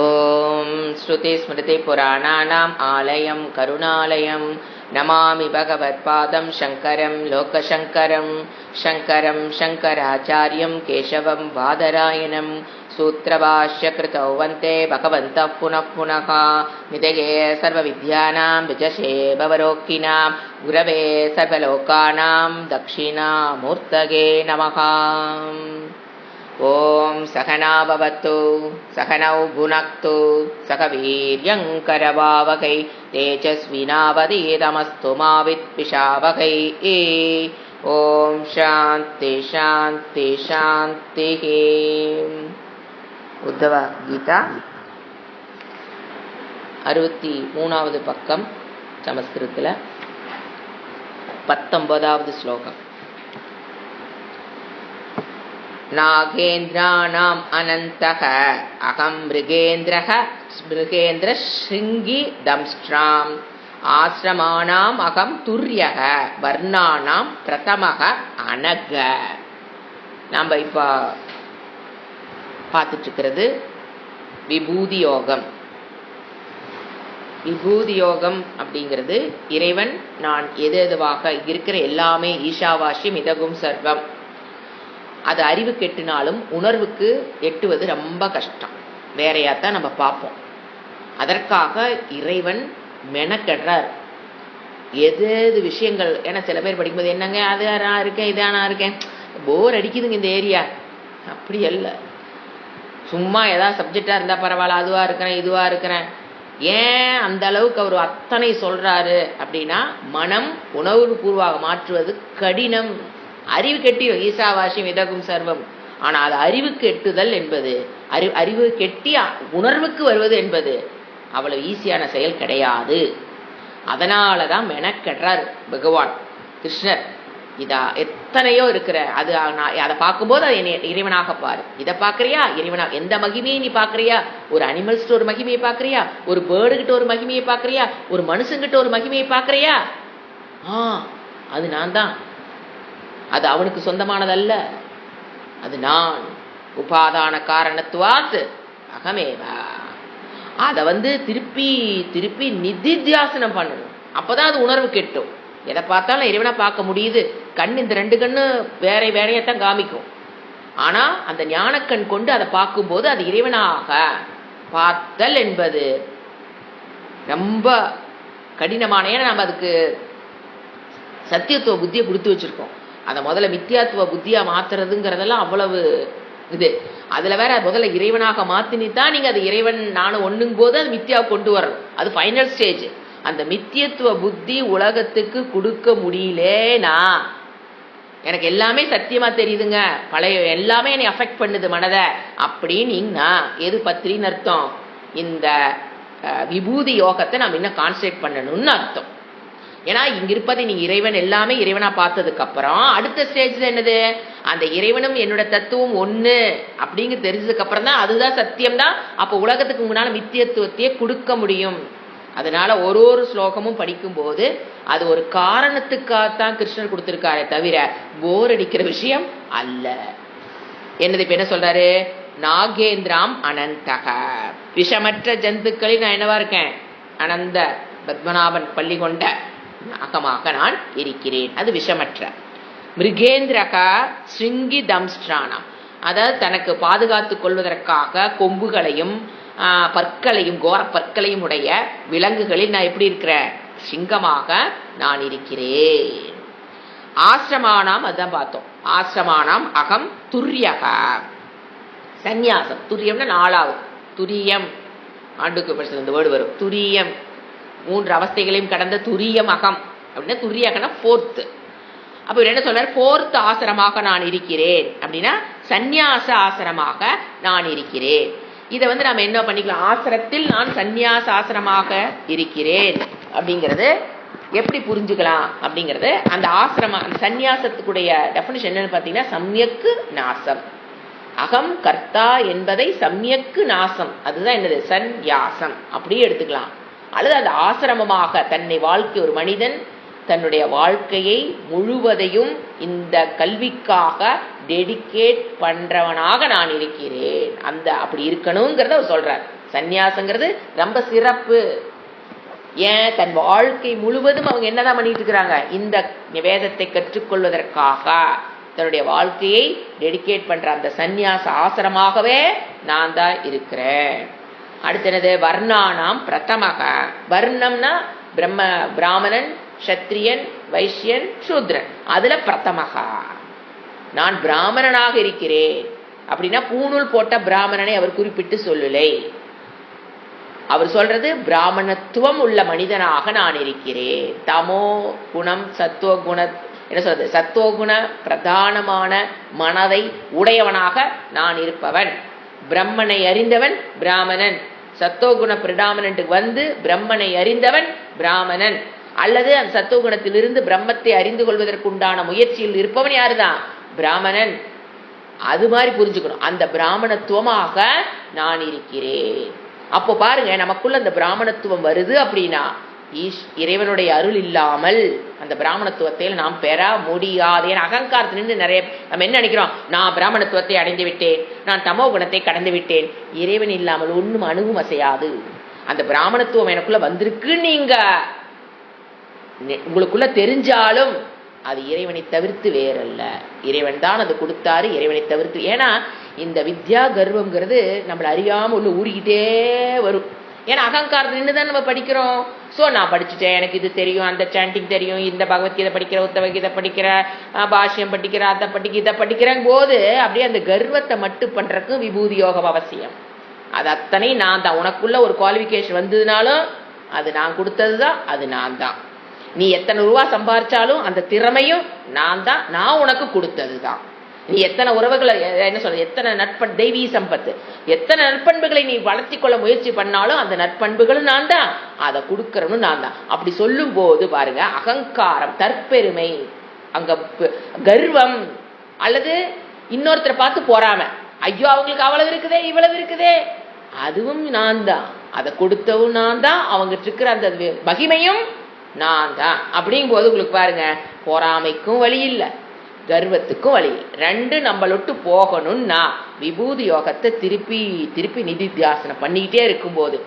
ॐ श्रुतिस्मृतिपुराणानाम् आलयं करुणालयं नमामि भगवत्पादं शङ्करं लोकशङ्करं शङ्करं शङ्कराचार्यं केशवं बादरायणं सूत्रभाष्यकृतौ वन्दे भगवन्तः पुनः पुनः निधये सर्वविद्यानां विजशे भवरोक्किनां गुरवे सर्वलोकानां दक्षिणामूर्तये नमः। ॐ सहना भवतु सहनौ भुनक्तु सह वीर्यङ्करवावहै तेजस्विनावधीतमस्तु मा विद्विषावहै। ॐ शान्ति शान्ति शान्तिः। உத்தவ கீதா 63வது பக்கம் சமஸ்கிருதத்தில் 19வது ஸ்லோகம். नागेन्द्राणाम् अनन्तः अहं मृगेन्द्रः मृगेन्द्र शृङ्गी दंष्ट्राम् आश्रमाणाम् अहं तुर्यः वर्णानां प्रथमः अनग. நாம் இப்போ பார்த்துட்டு இருக்கிறது விபூதி யோகம். விபூதி யோகம் அப்படிங்கிறது இறைவன் நான் எது எதுவாக இருக்கிற எல்லாமே ஈஷாவாஸ்யம் இதகும் சர்வம். அது அறிவுக்கு எட்டுனாலும் உணர்வுக்கு எட்டுவது ரொம்ப கஷ்டம். வேறையாத்தான் நம்ம பார்ப்போம். அதற்காக இறைவன் மெனக்கெடுறார். எது விஷயங்கள், ஏன்னா சில பேர் படிக்கும்போது என்னங்க அது நான் இருக்கேன் இதா நான் இருக்கேன் போர் அடிக்குதுங்க இந்த ஏரியா. அப்படி அல்ல, சும்மா ஏதாவது சப்ஜெக்டா இருந்தா பரவாயில்ல, அதுவா இருக்கிறேன் இதுவா இருக்கிறேன். ஏன் அந்த அளவுக்கு அவர் அத்தனை சொல்றாரு அப்படின்னா, மனம் உணர்வு பூர்வமாக மாற்றுவது கடினம். அறிவு கெட்டியும் ஈசாவாசியம் இதகும் சர்வம். ஆனா அது அறிவுக்கு எட்டுதல் என்பது, அறிவு கெட்டி உணர்வுக்கு வருவது என்பது அவ்வளவு ஈஸியான செயல் கிடையாது. அதனாலதான் மெனக்கெடுறார் பகவான் கிருஷ்ணர். இதா எத்தனையோ இருக்கிற அது அதை பார்க்கும்போது அது இறைவனாக பாரு. இதை பாக்குறியா இறைவனா, எந்த மகிமையை நீ பாக்குறியா? ஒரு அனிமல்ஸ்கிட்ட ஒரு மகிமையை பாக்குறியா? ஒரு பேர்டு கிட்ட ஒரு மகிமையை பாக்குறியா? ஒரு மனுஷங்கிட்ட ஒரு மகிமையை பாக்குறியா? அது நான் தான். அது அவனுக்கு சொந்தமானதல்ல, அது நான். உபாதான காரணத்துவாத் அகமேவா. அதை திருப்பி திருப்பி நிதித்தியாசனம் பண்ணணும். அப்பதான் அது உணர்வு கெட்டும். எதை பார்த்தாலும் இறைவனா பார்க்க முடியுது. கண் இந்த 2 கண்ணு வேற வேறையத்தான் காமிக்கும். ஆனா அந்த ஞானக்கண் கொண்டு அதை பார்க்கும்போது அது இறைவனாக பார்த்தல் என்பது ரொம்ப கடினமான. ஏன்னா நம்ம அதுக்கு சத்தியத்துவ புத்தியை கொடுத்து வச்சிருக்கோம். அதை முதல்ல மித்தியாத்துவ புத்தியா மாத்துறதுங்கிறதெல்லாம் அவ்வளவு இது. அதுல வேற முதல்ல இறைவனாக மாத்தினித்தான் நீங்க அது இறைவன் நானும் ஒண்ணுங்கும் போது அது மித்தியாவை கொண்டு வரணும். அது ஃபைனல் ஸ்டேஜ். அந்த மித்தியத்துவ புத்தி உலகத்துக்கு கொடுக்க முடியலேனா, எனக்கு எல்லாமே சத்தியமா தெரியுதுங்க, பழைய எல்லாமே என்னை அஃபெக்ட் பண்ணுது மனதை அப்படின்னு எது பத்திரின்னு அர்த்தம்? இந்த விபூதி யோகத்தை நாம் இன்னும் கான்சன்ட்ரேட் பண்ணணும்னு அர்த்தம். ஏன்னா இங்க இருப்பதை நீங்க இறைவன் எல்லாமே இறைவனா பார்த்ததுக்கு அப்புறம் அடுத்த ஸ்டேஜ்ல என்னது? அந்த இறைவனும் என்னோட தத்துவம் ஒண்ணு அப்படிங்க தெரிஞ்சதுக்கு அப்புறம் தான் அதுதான் சத்தியம்தான். அப்ப உலகத்துக்கு முன்னால மித்தியத்துவத்தையே கொடுக்க முடியும். அதனால ஒரு ஸ்லோகமும் படிக்கும் போது அது ஒரு காரணத்துக்காகத்தான் கிருஷ்ணர் கொடுத்திருக்காரே தவிர போர் அடிக்கிற விஷயம் அல்ல. என்னது இப்ப என்ன சொல்றாரு? நாகேந்திராம் அனந்தக, விஷமற்ற ஜந்துக்களில் நான் என்னவா இருக்கேன்? அனந்த பத்மநாபன் பள்ளி கொண்ட நாகமாக நான் இருக்கிறேன். அது விஷமற்ற. மிருகேந்திரக ஸ்ருங்கி தம்ஸ்ட்ரானம், அதாவது தனக்கு பாதுகாத்துக் கொள்வதற்காக கொம்புகளையும் பற்களையும் கோர பற்களையும் உடைய விலங்குகளில் நான் எப்படி இருக்கிறேன்? சிங்கமாக நான் இருக்கிறேன். ஆசிரமானாம், அதுதான் பார்த்தோம். ஆசிரமானாம் அகம் துரியக, சந்நியாசம். துரியம்னா 4வது. துரியம் ஆண்டுக்கு படிச்சது இந்த வேர்டு வரும். துரியம் 3 அவஸ்தைகளையும் கடந்த துரியம் அகம் அப்படின்னா துரியகனா 4th. அப்ப என்ன சொல்றாரு? 4th ஆசிரமாக நான் இருக்கிறேன் அப்படின்னா சந்நியாச ஆசிரமாக நான் இருக்கிறேன். இதை நாம என்ன பண்ணிக்கலாம்? ஆசிரத்தில் நான் சந்நியாச ஆசிரமாக இருக்கிறேன் அப்படிங்கிறது எப்படி புரிஞ்சுக்கலாம் அப்படிங்கிறது, அந்த ஆசிரம அந்த சந்நியாசத்துக்குடைய டெஃபினிஷன் என்னன்னு பார்த்தீங்கன்னா சம்யக்கு நாசம். அகம் கர்த்தா என்பதை சம்யக்கு நாசம், அதுதான் என்னது? சந்நியாசம். அப்படியே எடுத்துக்கலாம். அல்லது அது ஆசிரமமாக தன்னை வாழ்க்கை, ஒரு மனிதன் தன்னுடைய வாழ்க்கையை முழுவதையும் இந்த கல்விக்காக டெடிகேட் பண்றவனாக நான் இருக்கிறேன். அந்த அப்படி இருக்கணுங்கிறத அவர் சொல்றார். சந்நியாசங்கிறது ரொம்ப சிறப்பு. ஏன் தன் வாழ்க்கை முழுவதும் அவங்க என்னதான் பண்ணிட்டு இருக்கிறாங்க, இந்த வேதத்தை கற்றுக்கொள்வதற்காக தன்னுடைய வாழ்க்கையை டெடிகேட் பண்ற அந்த சந்நியாச ஆசிரமாகவே நான் தான் இருக்கிறேன். அடுத்து என்னது, வர்ணானாம் பிரதமக. வர்ணம்னா பிராமணன், சத்திரியன், வைசியன், சூத்ரன், அதுல பிரதமகா நான் பிராமணனாக இருக்கிறேன். அப்படின்னா பூணூல் போட்ட பிராமணனை அவர் குறிப்பிட்டு சொல்லலை. அவர் சொல்றது பிராமணத்துவம் உள்ள மனிதனாக நான் இருக்கிறேன். தமோ குணம் சத்துவ குண என்ன சொல்றது, சத்துவகுண பிரதானமான மனதை உடையவனாக நான் இருப்பவன். பிரம்மனை அறிந்தவன் பிராமணன். சத்துவகுண பிரிடாமனன்ட்டுக்கு வந்து பிரம்மனை அறிந்தவன் பிராமணன். அல்லது அந்த சத்துவகுணத்திலிருந்து பிரம்மத்தை அறிந்து கொள்வதற்குண்டான முயற்சியில் இருப்பவன் யாருதான், பிராமணன். அது மாதிரி புரிஞ்சுக்கணும். அந்த பிராமணத்துவமாக நான் இருக்கிறேன். அப்போ பாருங்க, நமக்குள்ள அந்த பிராமணத்துவம் வருது அப்படின்னா இறைவனுடைய அருள் இல்லாமல் அந்த பிராமணத்துவத்தை நாம் பெற முடியாது. ஏன்னா அகங்காரத்திலிருந்து நிறைய நம்ம என்ன நினைக்கிறோம், நான் பிராமணத்துவத்தை அடைந்து விட்டேன், நான் தமோ குணத்தை கடந்து விட்டேன். இறைவன் இல்லாமல் ஒன்றும் அணுவும் அசையாது. அந்த பிராமணத்துவம் எனக்குள்ள வந்திருக்கு நீங்க உங்களுக்குள்ள தெரிஞ்சாலும் அது இறைவனை தவிர்த்து வேறல்ல. இறைவன் தான் அது கொடுத்தாரு, இறைவனை தவிர்த்து. ஏன்னா இந்த வித்யா கர்வம்ங்கிறது நம்மளை அறியாம உள்ள ஊறிக்கிட்டே வரும். ஏன்னா அகங்காரத்துல நின்று தான் நம்ம படிக்கிறோம். ஸோ நான் படிச்சுட்டேன், எனக்கு இது தெரியும், அந்த சாண்டிங் தெரியும், இந்த பகவத்கீதை படிக்கிற, உத்தவகீதை படிக்கிற, பாஷ்யம் படிக்கிற, அதை இதை படிக்கிறேன் போது அப்படியே அந்த கர்வத்தை மட்டும் பண்றதுக்கு விபூதி யோகம் அவசியம். அது அத்தனை நான் தான். உனக்குள்ள ஒரு குவாலிஃபிகேஷன் வந்ததுனாலும் அது நான் கொடுத்தது தான், அது நான் தான். நீ எத்தனை ரூபா சம்பாதிச்சாலும் அந்த திறமையும் நான் தான், நான் உனக்கு கொடுத்தது தான். நீ எத்தனை உறவுகளை என்ன சொல்ற, எத்தனை தெய்வீ சம்பத்து, எத்தனை நற்பண்புகளை நீ வளர்த்தி கொள்ள முயற்சி பண்ணாலும் அந்த நற்பண்புகளும் நான் தான், அதை கொடுக்கறவனும் நான் தான். அப்படி சொல்லும் போது பாருங்க, அகங்காரம், தற்பெருமை, அங்க கர்வம், அல்லது இன்னொருத்தரை பார்த்து போறாம, ஐயோ அவங்களுக்கு அவ்வளவு இருக்குதே இவ்வளவு இருக்குதே, அதுவும் நான் தான், அதை கொடுத்தவும் நான் தான், அவங்கிட்ட இருக்கிற அந்த மகிமையும் நான் தான். அப்படிங்கும் போது உங்களுக்கு பாருங்க, பொறாமைக்கும் வழி இல்லை, கர்வத்துக்கும் வழி. ரெண்டு நம்மளொட்டு போகணும்னா விபூதி யோகத்தை திருப்பி திருப்பி நிதித்தியாசனம் பண்ணிக்கிட்டே இருக்கும்போது,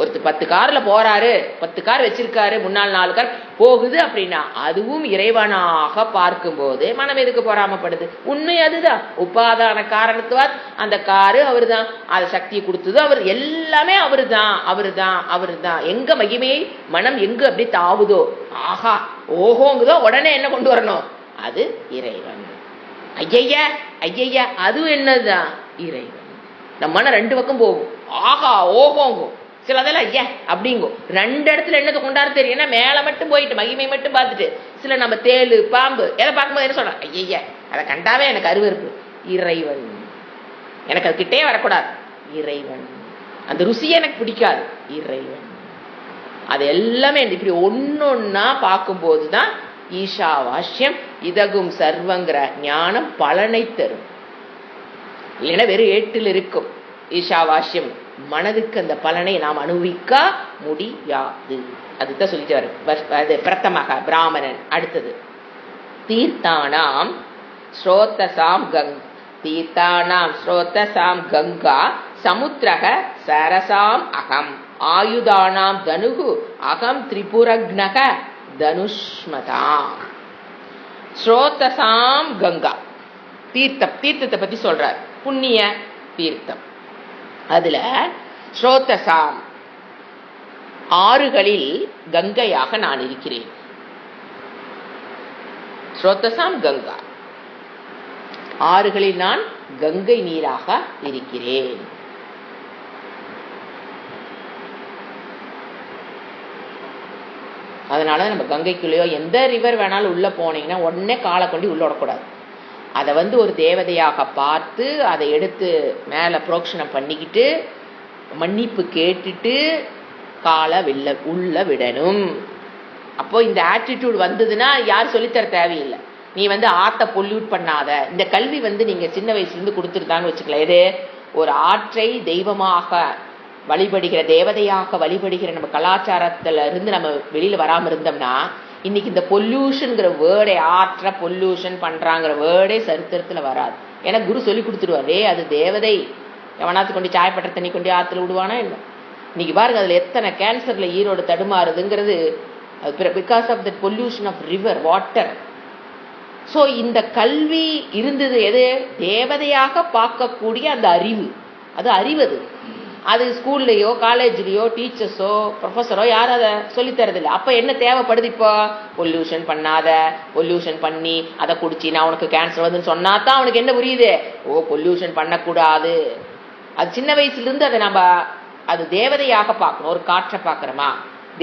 ஒருத்தர் 10 கார்ல போறாரு, 10 கார் வச்சிருக்காரு, முன்னால் 4 கார் போகுது அப்படின்னா அதுவும் இறைவனாக பார்க்கும்போது மனம் எதுக்கு பொறாமப்படுது? உண்மை அதுதான். உபாதான காரணத்துவார் அந்த காரு அவரு தான், அதை சக்தியை கொடுத்தது அவர், எல்லாமே அவரு தான், அவரு தான், அவரு தான். எங்க மகிமையை மனம் எங்க அப்படி தாவுதோ, ஆஹா ஓஹோங்குதோ, உடனே என்ன கொண்டு வரணும், அது இறைவன். ஐய ஐய அதுவும் என்னதுதான், இறைவன். நம்ம மனம் 2 பக்கம் போகும், ஆஹா ஓஹோங்கும், சிலதெல்லாம் ஐயா அப்படிங்கும். 2 இடத்துல என்னது கொண்டாட தெரியும்னா மேல மட்டும் போயிட்டு மகிமை மட்டும் பார்த்துட்டு, சில நம்ம தேளு பாம்பு எதை பார்க்கும்போது என்ன சொல்றோம், ஐயா அதை கண்டாவே எனக்கு அருவருப்பு. இறைவன் எனக்கு அது கிட்டே வரக்கூடாது, இறைவன் அந்த ருசியை எனக்கு பிடிக்காது, இறைவன். அது எல்லாமே இப்படி ஒன்னொன்னா பார்க்கும்போதுதான் ஈஷாவாஸ்யம் இதகும் சர்வங்கிற ஞானம் பலனை தரும். இல்லைன்னா வெறும் ஏட்டில் இருக்கும் ஈஷாவாஸ்யம், மனதுக்கு அந்த பலனை நாம் அனுபவிக்க முடியாது. அதுதான் சொல்லிட்டு வர பிரதமக பிராமணன். அடுத்தது தீர்த்தானாம் ஸ்ரோதசாம் தீர்த்தானாம் ஸ்ரோதசாம் கங்கா சமுத்திரக சரசாம் அகம் ஆயுதானாம் தனுகு அகம் திரிபுரக்னக தனுஷ்மதாம். ஸ்ரோதசாம் கங்கா தீர்த்தம், தீர்த்தத்தை பத்தி சொல்றார், புண்ணிய தீர்த்தம். அதுல ஸ்ரோதசாம் ஆறுகளில் கங்கையாக நான் இருக்கிறேன். ஸ்ரோதசாம் கங்கா ஆறுகளில் நான் கங்கை நீராக இருக்கிறேன். அதனால நம்ம கங்கைக்குள்ளேயோ எந்த ரிவர் வேணாலும் உள்ள போனீங்கன்னா உடனே காலை கொண்டு உள்ள விடக்கூடாது. அதை ஒரு தேவதையாக பார்த்து அதை எடுத்து மேலே புரோக்ஷனம் பண்ணிக்கிட்டு மன்னிப்பு கேட்டுட்டு காலை உள்ள விடணும். அப்போ இந்த ஆட்டிடியூட் வந்ததுன்னா யார் சொல்லித்தர தேவையில்லை. நீ ஆற்றை பொல்யூட் பண்ணாத. இந்த கல்வி நீங்க சின்ன வயசுலேருந்து கொடுத்துருந்தான்னு வச்சுக்கலாம். எது, ஒரு ஆற்றை தெய்வமாக வழிபடுகிற, தேவதையாக வழிபடுகிற நம்ம கலாச்சாரத்துல இருந்து நம்ம வெளியில வராம இருந்தோம்னா இன்னைக்கு இந்த பொல்யூஷன்ங்கிற வேர்டே, ஆற்ற பொல்யூஷன் பண்றாங்கிற வேர்டே சரித்திரத்துல வராது. ஏன்னா குரு சொல்லி கொடுத்துருவாரு, அது தேவதை, எவனாத்து கொண்டு சாயப்பட்ட தண்ணி கொண்டு ஆற்றுல விடுவானா என்ன? இன்னைக்கு பாருங்க அதில் எத்தனை கேன்சர்ல ஈரோடு தடுமாறுதுங்கிறது because of the pollution of river water. So இந்த கல்வி இருந்தது எது? தேவதையாக பார்க்கக்கூடிய அந்த அறிவு. அது அறிவது. அது ஸ்கூல்லையோ காலேஜ்லேயோ டீச்சர்ஸோ ப்ரொஃபஸரோ யாரும் அதை சொல்லித்தரதில்லை. அப்போ என்ன தேவைப்படுது? இப்போ பொல்யூஷன் பண்ணாத, பொல்யூஷன் பண்ணி அதை குடிச்சு நான் உனக்கு கேன்சர் வந்துன்னு சொன்னா தான் அவனுக்கு என்ன புரியுது? ஓ, பொல்யூஷன் பண்ணக்கூடாது. அது சின்ன வயசுலேருந்து அதை நம்ம அது தேவதையாக பார்க்கணும். ஒரு காற்றை பார்க்குறோமா,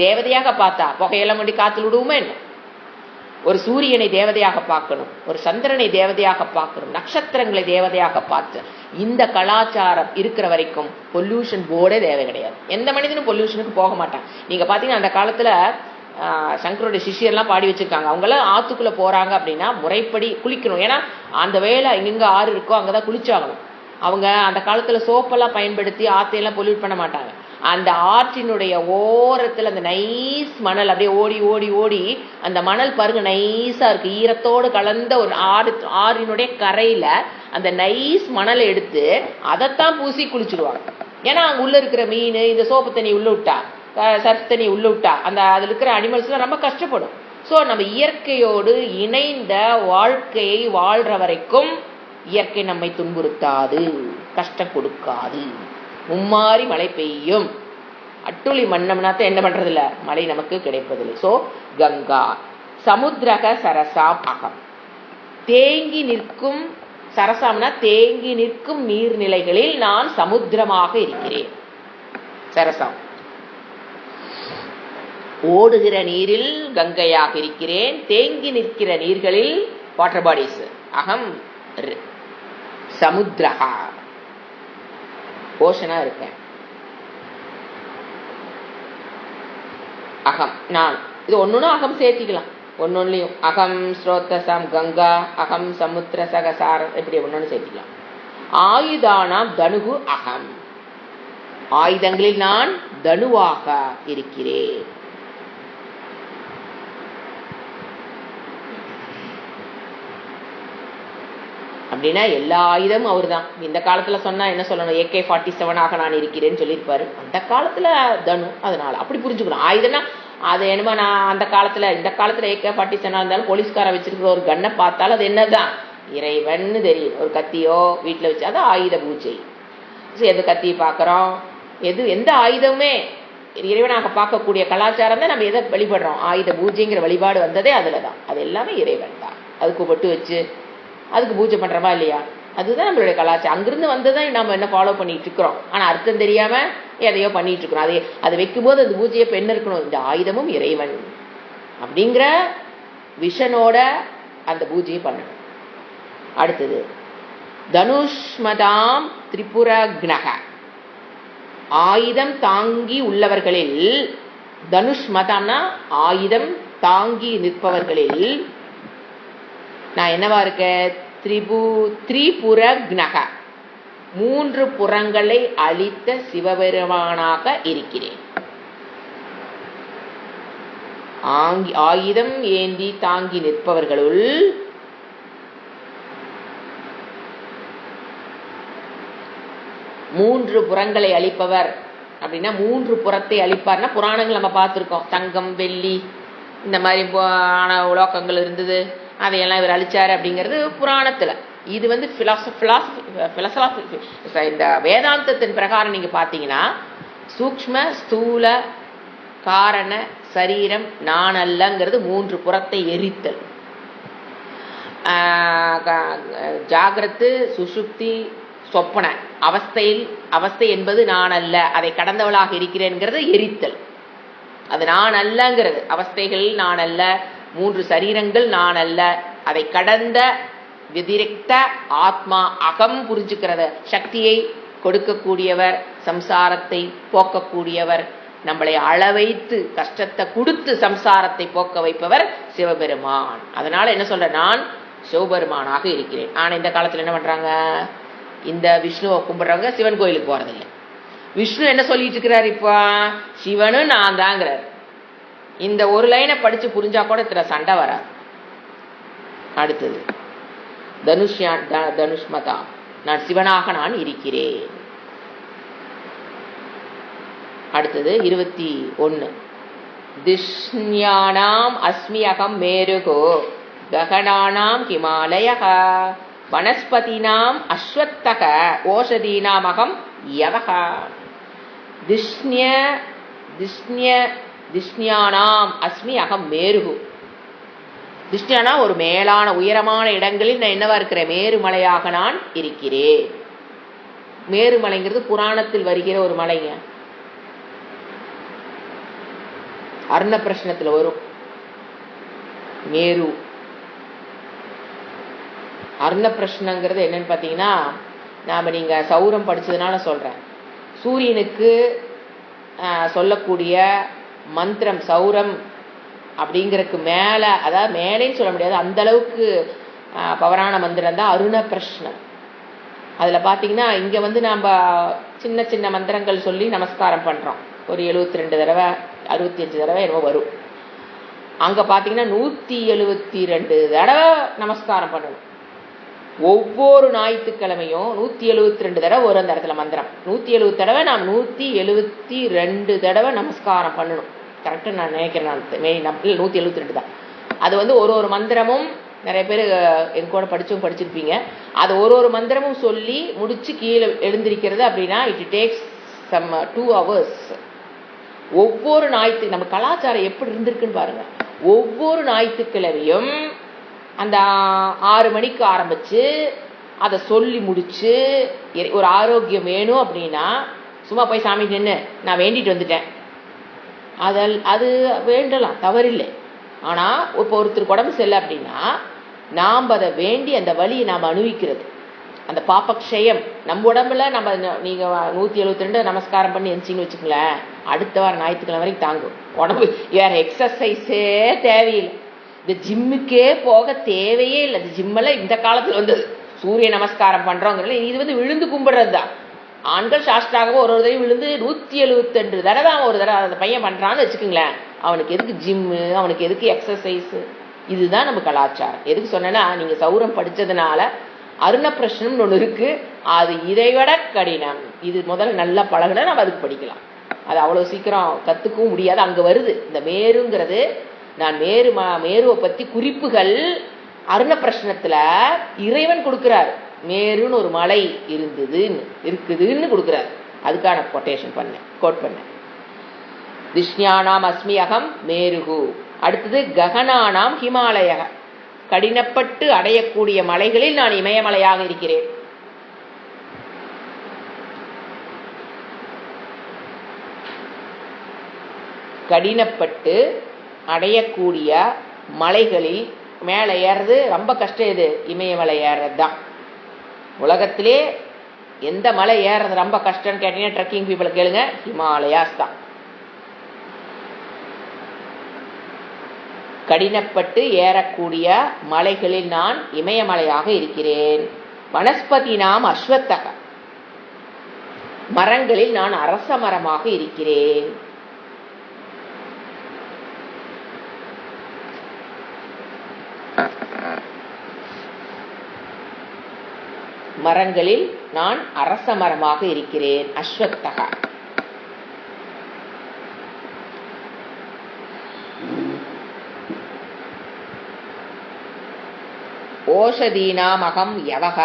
தேவதையாக பார்த்தா புகையெல்லாம் கொண்டு காற்றுல விடுவோமே என்ன? ஒரு சூரியனை தேவதையாக பார்க்கணும், ஒரு சந்திரனை தேவதையாக பார்க்கணும், நட்சத்திரங்களை தேவதையாக பார்த்து. இந்த கலாச்சாரம் இருக்கிற வரைக்கும் பொல்யூஷன் போர்டே தேவை கிடையாது. எந்த மனிதனும் பொல்யூஷனுக்கு போக மாட்டான். நீங்க பாத்தீங்கன்னா அந்த காலத்துல சங்கரோட சிஷியர்லாம் பாடி வச்சிருக்காங்க. அவங்கெல்லாம் ஆத்துக்குள்ள போறாங்க அப்படின்னா முறைப்படி குளிக்கணும். ஏன்னா அந்த வேலை எங்கெங்க ஆறு இருக்கோ அங்கதான் குளிச்சாகணும். அவங்க அந்த காலத்துல சோப்பெல்லாம் பயன்படுத்தி ஆத்தையெல்லாம் பொல்யூட் பண்ண மாட்டாங்க. அந்த ஆற்றினுடைய ஓரத்துல அந்த நைஸ் மணல் அப்படியே ஓடி ஓடி ஓடி அந்த மணல் பாருங்க நைஸா இருக்கு, ஈரத்தோடு கலந்த ஒரு ஆறினுடைய கரையில அந்த நைஸ் மணலை எடுத்து அதைத்தான் பூசி குளிச்சுடுவாங்க. ஏன்னா அங்க உள்ள இருக்கிற மீன் இந்த சோப்பு தண்ணி உள்ள விட்டா, சர்ஃப் தண்ணி உள்ள விட்டா அந்த அதுல இருக்கிற அனிமல்ஸ் எல்லாம் ரொம்ப கஷ்டப்படும். ஸோ நம்ம இயற்கையோடு இணைந்த வாழ்க்கையை வாழ்ற வரைக்கும் இயற்கை நம்மை துன்புறுத்தாது, கஷ்டம் கொடுக்காது. மும்மாறி மழை பெய்யும், அட்டுளி மன்னம்னாத்த என்ன பண்றது இல்ல, மழை நமக்கு கிடைப்பதில்லை. சோ கங்கா சமுத்திரக சரசாம் அகம். தேங்கி நிற்கும் சரசாம்னா தேங்கி நிற்கும் நீர்நிலைகளில் நான் சமுத்திரமாக இருக்கிறேன். சரசாம் ஓடுகிற நீரில் கங்கையாக இருக்கிறேன், தேங்கி நிற்கிற நீர்களில் வாட்டர் பாடிஸ் அகம் சமுத்திரகா ஓஷனா இருக்கேன். அகம் நான், இது ஒன்னொன்னு அகம் சேர்த்திக்கலாம். ஒன்னொன்னுலயும் அகம் ஸ்ரோத்தசம் கங்கா அகம் சமுத்திர சகசாரம் இப்படி ஒன்னொன்னு சேர்த்திக்கலாம். ஆயுதானாம் தனுகு அகம். ஆயுதங்களில் நான் தனுவாக இருக்கிறேன். அப்படின்னா எல்லா ஆயுதமும் அவர் தான். இந்த காலத்துல சொன்னா என்ன சொல்லணும்? AK-47 நான் இருக்கிறேன்னு சொல்லியிருப்பாரு. அந்த காலத்துல தனு, அதனால அப்படி புரிஞ்சுக்கணும். ஆயுதம்னா அது என்னமா, நான் அந்த காலத்துல இந்த காலத்துல AK-47 இருந்தாலும் போலீஸ்கார வச்சிருக்கிற ஒரு கண்ணை பார்த்தாலும் அது என்னதான் இறைவன் தெரியும். ஒரு கத்தியோ வீட்டுல வச்சு அது ஆயுத பூஜை. எது கத்தியை பாக்குறோம், எந்த ஆயுதமுமே இறைவனாக பார்க்கக்கூடிய கலாச்சாரம் தான். நம்ம எதை வழிபடுறோம்? ஆயுத பூஜைங்கிற வழிபாடு வந்ததே அதுலதான். அது எல்லாமே இறைவன் தான். அதுக்கு பட்டு வச்சு அதுக்கு பூஜை பண்றோமா இல்லையா? அதுதான் நம்மளுடைய கலாச்சாரம். அங்கிருந்து வந்ததான் நம்ம என்ன ஃபாலோ பண்ணிட்டு இருக்கிறோம். ஆனா அர்த்தம் தெரியாம எதையோ பண்ணிட்டு இருக்கிறோம். அதை வைக்கும் போது அந்த பூஜையை பெண் இருக்கணும், இந்த ஆயுதமும் இறைவன் அப்படிங்கிற விஷனோட அந்த பூஜையை பண்ணணும். அடுத்தது தனுஷ்மதாம் திரிபுரக்னக. ஆயுதம் தாங்கி உள்ளவர்களில், தனுஷ்மதாம்னா ஆயுதம் தாங்கி நிற்பவர்களில் நான் என்னவா இருக்க? திரிபுரக்னக, 3 புறங்களை அளித்த சிவபெருமானாக இருக்கிறேன். ஆயுதம் ஏந்தி தாங்கி நிற்பவர்களுள் மூன்று புறங்களை அளிப்பவர். அப்படின்னா 3 புறத்தை அளிப்பார்னா புராணங்கள் நம்ம பார்த்திருக்கோம். தங்கம் வெள்ளி இந்த மாதிரி உலோகங்கள் இருந்தது, அதையெல்லாம் இவர் அழிச்சாரு அப்படிங்கிறது புராணத்துல. இது வந்து பிலசாபி இந்த வேதாந்தத்தின் பிரகாரம் நீங்க பாத்தீங்கன்னா சூக்ஷ்ம ஸ்தூல காரண சரீரம் நான் அல்லங்கிறது 3 புறத்தை எரித்தல். ஜாகிரத்து சுசுப்தி சொப்பன அவஸ்தை என்பது நான் அல்ல, அதை கடந்தவளாக இருக்கிறேன்கிறது எரித்தல். அது நான் அல்லங்கிறது. அவஸ்தைகள் நான் அல்ல, 3 சரீரங்கள் நான் அல்ல, அதை கடந்த விதிரிக்த ஆத்மா அகம் புரிஞ்சுக்கிறத சக்தியை கொடுக்கக்கூடியவர், சம்சாரத்தை போக்கக்கூடியவர், நம்மளை அளவைத்து கஷ்டத்தை கொடுத்து சம்சாரத்தை போக்க வைப்பவர் சிவபெருமான். அதனால என்ன சொல்ற, நான் சிவபெருமானாக இருக்கிறேன். ஆனா இந்த காலத்துல என்ன பண்றாங்க, இந்த விஷ்ணுவை கும்பிடுறவங்க சிவன் கோயிலுக்கு போறதில்லை. விஷ்ணு என்ன சொல்லிட்டு இருக்கிறார், இப்போ சிவனு நான் தாங்கிறார். இந்த ஒரு லைனை படிச்சு புரிஞ்சா கூட இத்தனை சண்டை வராது. அடுத்தது தனுஷ்மதா, நான் சிவனாக நான் இருக்கிறேன். அடுத்தது 21. திஷ்ஞானாம் அஸ்மி அகம் மேருகோ ககனானாம் ஹிமாலயः வனஸ்பதினாம் அஸ்வத்தக ஓஷதீனாம் அகம் யவः. திஷ்ஞானாம் அஸ்மி அகம் மேருகு. திஷ்ஞானா ஒரு மேலான உயரமான இடங்களில் நான் என்னவா இருக்கிறேன்? மேருமலையாக நான் இருக்கிறேன். மேருமலைங்கிறது புராணத்தில் வருகிற ஒரு மலைங்க. அர்ண பிரஷ்னத்தில் வரும் மேரு. அர்ண பிரஷ்னங்கிறது என்னன்னு பார்த்தீங்கன்னா, நாம் நீங்கள் சௌரம் படித்ததுனால சொல்கிறேன். சூரியனுக்கு சொல்லக்கூடிய மந்திரம் சௌரம் அப்படிங்கிறதுக்கு மேலே, அதாவது மேலேன்னு சொல்ல முடியாது, அந்த அளவுக்கு பவரான மந்திரம் தான் அருண பிரஷ்னம். அதில் பார்த்தீங்கன்னா இங்கே வந்து நாம் சின்ன சின்ன மந்திரங்கள் சொல்லி நமஸ்காரம் பண்ணுறோம். ஒரு 72 தடவை 65 தடவை என்னவோ வரும். அங்கே பார்த்தீங்கன்னா 172 தடவை நமஸ்காரம் பண்ணணும். ஒவ்வொரு ஞாயிற்றுக்கிழமையும் 172 தடவை வரும் அந்த இடத்துல மந்திரம். 170 தடவை நாம் 172 தடவை நமஸ்காரம் பண்ணணும். கரெக்டாக நான் நினைக்கிறேன். 172 தான். அது வந்து ஒரு மந்திரமும் நிறைய பேர் என் கூட படிச்சிருப்பீங்க. அது ஒரு மந்திரமும் சொல்லி முடிச்சு கீழே எழுந்திருக்கிறது அப்படின்னா இட் டேக்ஸ் சம் 2 hours. ஒவ்வொரு நம்ம கலாச்சாரம் எப்படி இருந்திருக்குன்னு பாருங்க. ஒவ்வொரு ஞாயிற்றுக்கிழமையும் அந்த 6 மணிக்கு ஆரம்பிச்சு அதை சொல்லி முடிச்சு, ஒரு ஆரோக்கியம் வேணும் அப்படின்னா சும்மா போய் சாமி நின்று நான் வேண்டிட்டு வந்துட்டேன், அது வேண்டலாம், தவறில்லை. ஆனால் இப்போ ஒருத்தருக்கு உடம்பு சரியில்லை அப்படின்னா நாம் அதை வேண்டி அந்த வலியை நாம் அனுபவிக்கிறது. அந்த பாப்பக்ஷயம் நம்ம உடம்புல நம்ம நீங்கள் 172 நமஸ்காரம் பண்ணி எந்திச்சிங்கன்னு வச்சுக்கங்களேன், அடுத்த வாரம் ஞாயிற்றுக்கிழமை வரைக்கும் தாங்கும் உடம்பு. வேறு எக்ஸசைஸே தேவையில்லை, இந்த ஜிம்முக்கே போக தேவையே இல்லை. இந்த ஜிம்மெல்லாம் இந்த காலத்தில் வந்தது. சூரிய நமஸ்காரம் பண்ணுறோங்கிறது இது வந்து விழுந்து கும்பிடுறது தான். ஆண்கள் சாஸ்திராக ஒரு தடவை விழுந்து 172 தடவை அவன் ஒரு தடவை அந்த பையன் பண்ணுறான்னு வச்சுக்கோங்களேன். அவனுக்கு எதுக்கு ஜிம்மு, அவனுக்கு எதுக்கு எக்ஸசைஸு? இதுதான் நம்ம கலாச்சாரம். எதுக்கு சொன்னேன்னா, நீங்கள் சௌரம் படித்ததுனால அருண பிரஷ்னம்னு ஒன்று இருக்குது, அது இதைவிட கடினம். இது முதல்ல நல்லா பழகுனா நம்ம அதுக்கு படிக்கலாம். அது அவ்வளோ சீக்கிரம் கற்றுக்கவும் முடியாது. அங்கே வருது இந்த மேருங்கிறது. நான் மேருவை பற்றி குறிப்புகள் அருண பிரஷ்னத்தில் இறைவன் கொடுக்குறாரு. மேருன்னு ஒரு மலை இருக்குதுன்னு கொடுக்குறாரு. அதுக்கான கோட் பண்ணேன். திஷ்ஞானாம் அஸ்மி அகம் மேருகு. அடுத்தது ககனானாம் ஹிமாலய. கடினப்பட்டு அடையக்கூடிய மலைகளில் நான் இமயமலையாக இருக்கிறேன். கடினப்பட்டு அடையக்கூடிய மலைகளில் மேலே ஏறது ரொம்ப கஷ்டம். இது இமயமலை ஏறது தான். உலகத்திலே எந்த மலை ஏறது ரொம்ப கஷ்டம்னு கேட்டீங்கன்னா ட்ரெக்கிங் பீப்புளை கேளுங்க, ஹிமாலயாஸ் தான். கடினப்பட்டு ஏறக்கூடிய மலைகளில் நான் இமயமலையாக இருக்கிறேன். வனஸ்பதி நாம் அஸ்வத்தக. மரங்களில் நான் அரச மரமாக இருக்கிறேன். மரங்களில் நான் அரச மரமாக இருக்கிறேன். அஸ்வத்தக. ஓஷதீனாம் அகம் யவக.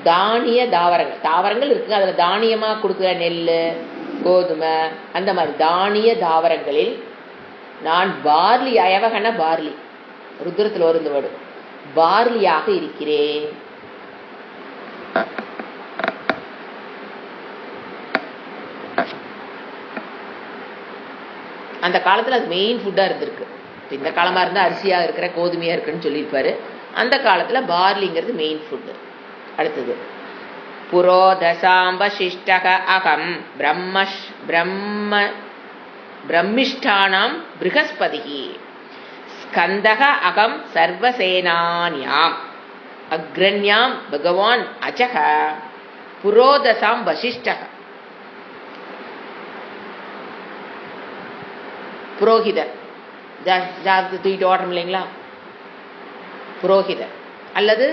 தானிய தாவரங்கள் இருக்கு. அதுல தானியமா கொடுக்குற நெல், கோதுமை, அந்த மாதிரி தானிய தாவரங்களில் நான் பார்லி. அயவகன பார்லி, ருத்ரத்தில் வரும் இந்த வேர்டு. பார்லியாக இருக்கிறேன். அந்த காலத்தில் அது மெயின் ஃபுட்டாக இருந்திருக்கு. இந்த காலமாக இருந்தால் அரிசியாக இருக்கிற கோதுமையாக இருக்குன்னு சொல்லியிருப்பாரு. அந்த காலத்தில் பார்லிங்கிறது மெயின் ஃபுட்டு. அடுத்தது புரோதசாம்பசிஷ்டக அகம் பிரம்மிஷ்டானாம் ப்ருஹஸ்பதிஹி ஸ்கந்தக அகம் சர்வசேனான்யாம் அக்ரண்யாம் பகவான் அஜக புரோதசாம் வசிஷ்டக. புரோகிதர், தூக்கிட்டு ஓடுறோம் இல்லைங்களா, புரோகிதர் அல்லது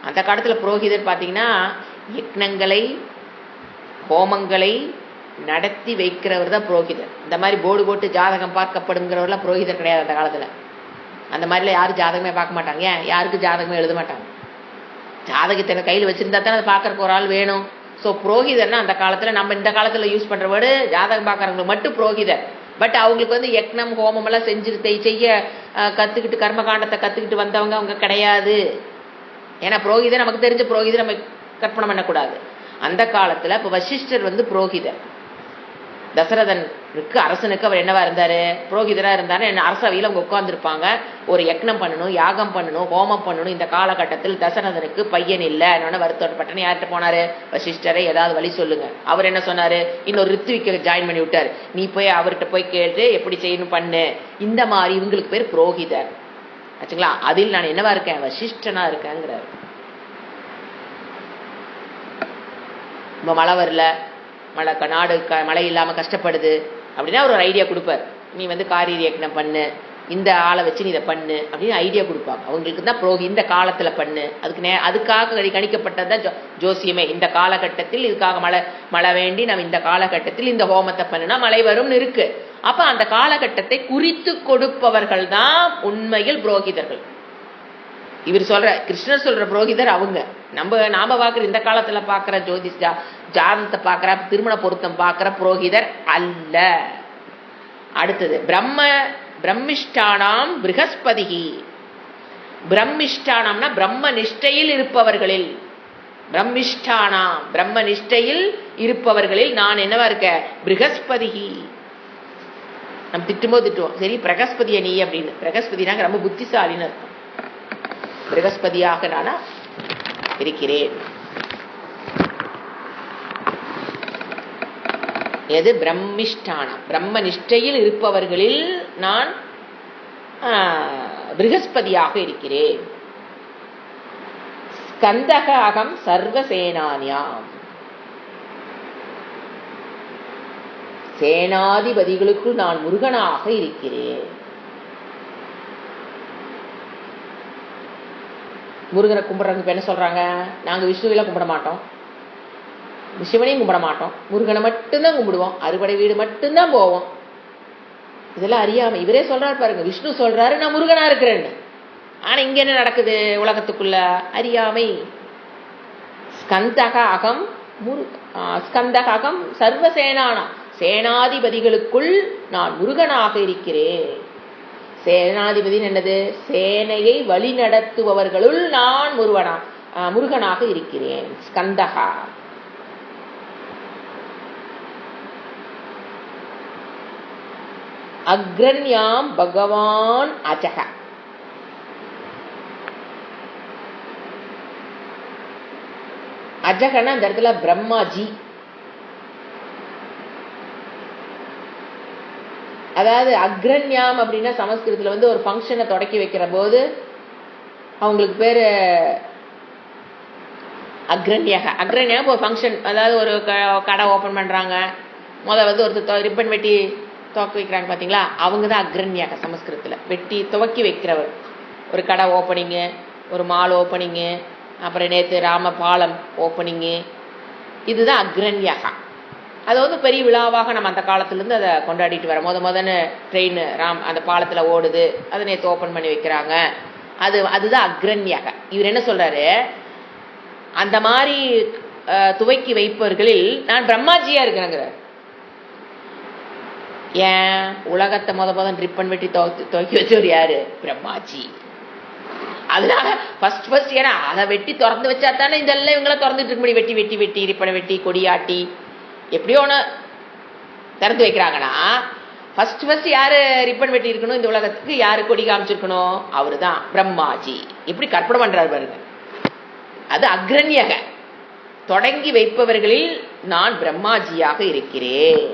அந்த காலத்தில் புரோகிதர் பார்த்தீங்கன்னா யக்னங்களை ஹோமங்களை நடத்தி வைக்கிறவர் தான் புரோகிதர். இந்த மாதிரி போர்டு போட்டு ஜாதகம் பார்க்கப்படுங்கிறவர்லாம் புரோகிதர் கிடையாது அந்த காலத்தில். அந்த மாதிரிலாம் யாரும் ஜாதகமே பார்க்க மாட்டாங்க. ஏன்? யாருக்கும் ஜாதகமே எழுத மாட்டாங்க. ஜாதகத்தை கையில் வச்சுருந்தா தானே அதை பார்க்கறக்கு ஒரு ஆள் வேணும். ஸோ புரோகிதர்னா அந்த காலத்தில், நம்ம இந்த காலத்தில் யூஸ் பண்ணுற வேர்டு ஜாதகம் பார்க்குறவங்களுக்கு மட்டும் புரோகிதர். பட் அவங்களுக்கு வந்து யக்னம் ஹோமம் எல்லாம் செய்ய கற்றுக்கிட்டு கர்மகாண்டத்தை கற்றுக்கிட்டு வந்தவங்க அவங்க கிடையாது. ஏன்னா புரோகிதர் நமக்கு தெரிஞ்ச புரோகிதர் நம்ம கற்பனை பண்ணக்கூடாது. அந்த காலத்தில் இப்போ வசிஷ்டர் வந்து புரோகிதர். தசரதனுக்கு அரசனுக்கு அவர் என்னவா இருந்தாரு? புரோகிதராக இருந்தாரு. அரசவையில் அவங்க உட்காந்துருப்பாங்க. ஒரு யக்னம் பண்ணணும், யாகம் பண்ணணும், ஹோமம் பண்ணணும். இந்த காலகட்டத்தில் தசரதனுக்கு பையன் இல்லை, என்னன்னு வருத்தப்பட்டேன்னு யார்கிட்ட போனாரு? வசிஷ்டரை, ஏதாவது வழி சொல்லுங்க. அவர் என்ன சொன்னாரு? இன்னொரு ரித்விக்க ஜாயின் பண்ணி விட்டார். நீ போய் அவர்கிட்ட போய் கேட்டு எப்படி செய்யணும் பண்ணு. இந்த மாதிரி இவங்களுக்கு பேர் புரோகிதர் ஆச்சுங்களா. அதில் நான் என்னவா இருக்கேன்? வசிஷ்டனா இருக்கேங்கிறார். இப்போ மழை வரல, நாடு மழை இல்லாமல் கஷ்டப்படுது அப்படின்னா ஒரு ஐடியா கொடுப்பார். நீ வந்து காரிய யக்னம் பண்ணு, இந்த ஆளை வச்சு நீ இதை பண்ணு அப்படின்னு ஐடியா கொடுப்பாங்க. அவங்களுக்கு தான் இந்த காலத்தில் பண்ணு. அதுக்காக கணிக்கப்பட்டது தான் ஜோசியமே. இந்த காலகட்டத்தில் இதுக்காக மழை வேண்டி நம்ம இந்த காலகட்டத்தில் இந்த ஹோமத்தை பண்ணுனா மழை வரும்னு இருக்கு. அப்ப அந்த காலகட்டத்தை குறித்து கொடுப்பவர்கள் தான் உண்மையில் புரோகிதர்கள். இவர் சொல்ற, கிருஷ்ணர் சொல்ற புரோகிதர் அவங்க. நாம பாக்குற இந்த காலத்துல பாக்குற ஜாதகத்தை பாக்குற திருமண பொருத்தம் பாக்குற புரோகிதர் அல்ல. அடுத்தது பிரம்மிஷ்டானாம் ப்ரஹஸ்பதிஹி. பிரம்மிஷ்டானம்னா பிரம்ம நிஷ்டையில் இருப்பவர்களில், பிரம்மிஷ்டானாம் பிரம்ம நிஷ்டையில் இருப்பவர்களில் நான் என்னவா இருக்க? ப்ரஹஸ்பதிஹி. நம்ம திட்டுவோம், சரி பிரகஸ்பதிய நீ அப்படின்னு. பிரகஸ்பதினாங்க ரொம்ப புத்திசாலின்னு அர்த்தம். பிரகஸ்பதியாக நானா இருக்கிறேன். எது? பிரம்மிஷ்டானம், பிரம்ம நிஷ்டையில் இருப்பவர்களில் நான் ப்ரஹஸ்பதியாக இருக்கிறேன். ஸ்கந்தக அகம் சர்வசேனான்யாம். சேனாதிபதிகளுக்குள் நான் முருகனாக இருக்கிறேன். முருகனை கும்பிட்றதுக்கு என்ன சொல்றாங்க? நாங்க விஷ்ணுவில கும்பிட மாட்டோம், சிவனையும் கும்பிட மாட்டோம், முருகனை மட்டும்தான் கும்பிடுவோம், அறுபடை வீடு மட்டும்தான் போவோம். இதெல்லாம் அறியாம இவரே சொல்றாரு பாருங்க. விஷ்ணு சொல்றாரு நான் முருகனா இருக்கிறேன்னு. ஆனா இங்க என்ன நடக்குது உலகத்துக்குள்ள? அறியாமை. ஸ்கந்தக அகம் ஸ்கந்தக அகம் சர்வசேனானா, சேனாதிபதிகளுக்குள் நான் முருகனாக இருக்கிறேன். சேனாதிபதினு என்னது? சேனையை வழி நடத்துபவர்களுள் நான் முருகனாக இருக்கிறேன். ஸ்கந்தகா. அக்ரண்யாம் பகவான் அஜக. அஜகன்னா அந்த இடத்துல பிரம்மாஜி. அதாவது அக்ரண்யாம் அப்படின்னா சமஸ்கிருதத்துல வந்து ஒரு ஃபங்க்ஷனை தொடக்கி வைக்கிற போது அவங்களுக்கு பேரு அக்ரண்யாக. அக்ரண்யாக ஒரு ஃபங்க்ஷன், அதாவது ஒரு கடை ஓப்பன் பண்றாங்க, வந்து ஒருத்தர் ரிப்பன் வெட்டி துவக்கி வைக்கிறாங்க பாத்தீங்களா, அவங்க தான் அக்ரண்யாக சமஸ்கிருதத்துல. வெட்டி துவக்கி வைக்கிறவர். ஒரு கடை ஓப்பனிங்கு, ஒரு மால் ஓப்பனிங்கு, அப்புறம் நேற்று ராம பாலம் ஓப்பனிங்கு, இதுதான் அக்ரண்யாக. அது வந்து பெரிய விழாவாக நம்ம அந்த காலத்துலேருந்து அதை கொண்டாடிட்டு வரோம். முதன்னு ட்ரெயின் அந்த பாலத்தில் ஓடுது, அதை நேற்று ஓப்பன் பண்ணி வைக்கிறாங்க. அதுதான் அக்ரண்யாக. இவர் என்ன சொல்றாரு? அந்த மாதிரி துவக்கி வைப்பவர்களில் நான் பிரம்மாஜியா இருக்கிறேங்கிறார். ஏன்? உலகத்தை முதன் ரிப்பன் வெட்டி துவக்கி வச்சவர் யாரு? பிரம்மாஜி. அதனால ஃபர்ஸ்ட் ஏன்னா அதை வெட்டி திறந்து வச்சா தானே இதெல்லாம் இவங்களாம் திறந்துட்டு இருக்க முடியும். வெட்டி வெட்டி வெட்டி ரிப்பனை வெட்டி கொடியாட்டி எப்படியோ ஒன்று திறந்து வைக்கிறாங்கன்னா ஃபர்ஸ்ட் யாரு ரிப்பன் வெட்டி இருக்கணும் இந்த உலகத்துக்கு? யாரு கொடி காமிச்சிருக்கணும்? அவரு தான் பிரம்மாஜி. எப்படி கற்பனை பண்றாரு பாருங்க. அது அக்ரண்யக. தொடங்கி வைப்பவர்களில் நான் பிரம்மாஜியாக இருக்கிறேன்.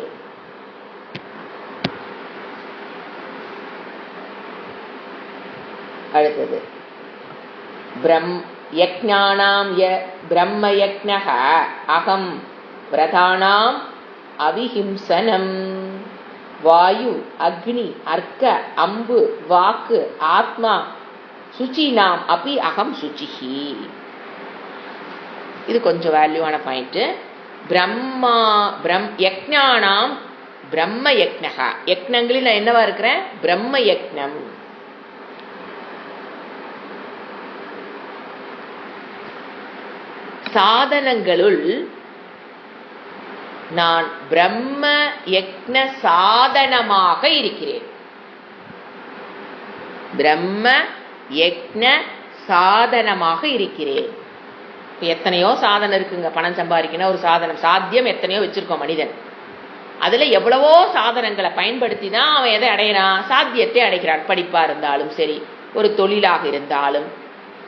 அடுத்தது யக்ஞானாம் பிரம்ம யக்ஞஹ அகம் விரதானாம் அவிஹிம்சனம். வாயு, அக்னி, அர்க்க, அம்பு, வாக்கு, ஆத்மா சுச்சினாம் அபி அகம் சுச்சிஹி. இது கொஞ்சம் வேல்யூவான பாயிண்ட். பிரம்மா யக்ஞானாம் பிரம்ம யக்ஞா. யக்ஞங்களில் நான் என்னவா இருக்கிறேன்? பிரம்ம யக்ஞம். சாதனங்களுள் நான் பிரம்ம யக்ஞ சாதனமாக இருக்கிறேன். பிரம்ம யக்ஞ சாதனமாக இருக்கிறேன். எத்தனையோ சாதனம் இருக்குங்க. பணம் சம்பாதிக்கணும் ஒரு சாதனம், சாத்தியம் எத்தனையோ வச்சிருக்கோம் மனிதன். அதுல எவ்வளவோ சாதனங்களை பயன்படுத்தி தான் அவன் எதை அடையிறான்? சாத்தியத்தை அடைக்கிறான். படிப்பா இருந்தாலும் சரி, ஒரு தொழிலாக இருந்தாலும்,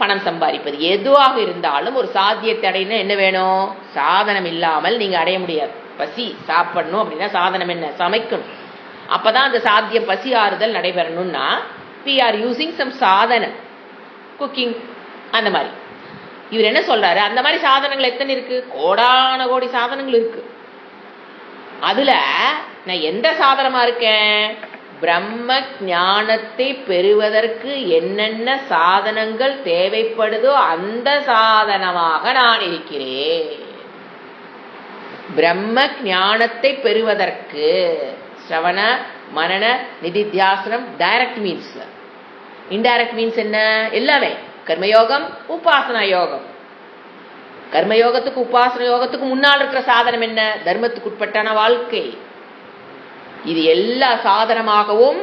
பணம் சம்பாதிப்பது எதுவாக இருந்தாலும் ஒரு சாத்தியத்தை அடையினா என்ன வேணும்? சாதனம் இல்லாமல் நீங்க அடைய முடியாது. பசி சாப்பிடணும் அப்படின்னா சாதனம் என்ன? சமைக்கணும். அப்பதான் அந்த சாத்தியம் பசி ஆறுதல் நடைபெறணும்னா we are using some சாதனம், குக்கிங் அந்த மாதிரி. இவர் என்ன சொல்றாரு? அந்த மாதிரி சாதனங்கள் எத்தனை இருக்கு? கோடான கோடி சாதனங்கள் இருக்கு. அதுல நான் எந்த சாதனமா இருக்கேன்? பிரம்ம ஞானத்தை பெறுவதற்கு என்னென்ன சாதனங்கள் தேவைப்படுதோ அந்த சாதனமாக நான் இருக்கிறேன். பிரம்ம ஞானத்தை பெறுவதற்கு ஸ்ரவண மனன நிதித்தியாசனம் டைரக்ட் மீன்ஸ். இன்டைரக்ட் மீன்ஸ் என்ன? எல்லாமே கர்மயோகம் உபாசனா யோகம். கர்மயோகத்துக்கு உபாசன யோகத்துக்கு முன்னால் இருக்கிற சாதனம் என்ன? தர்மத்துக்கு உட்பட்டான வாழ்க்கை. இது எல்லா சாதனமாகவும்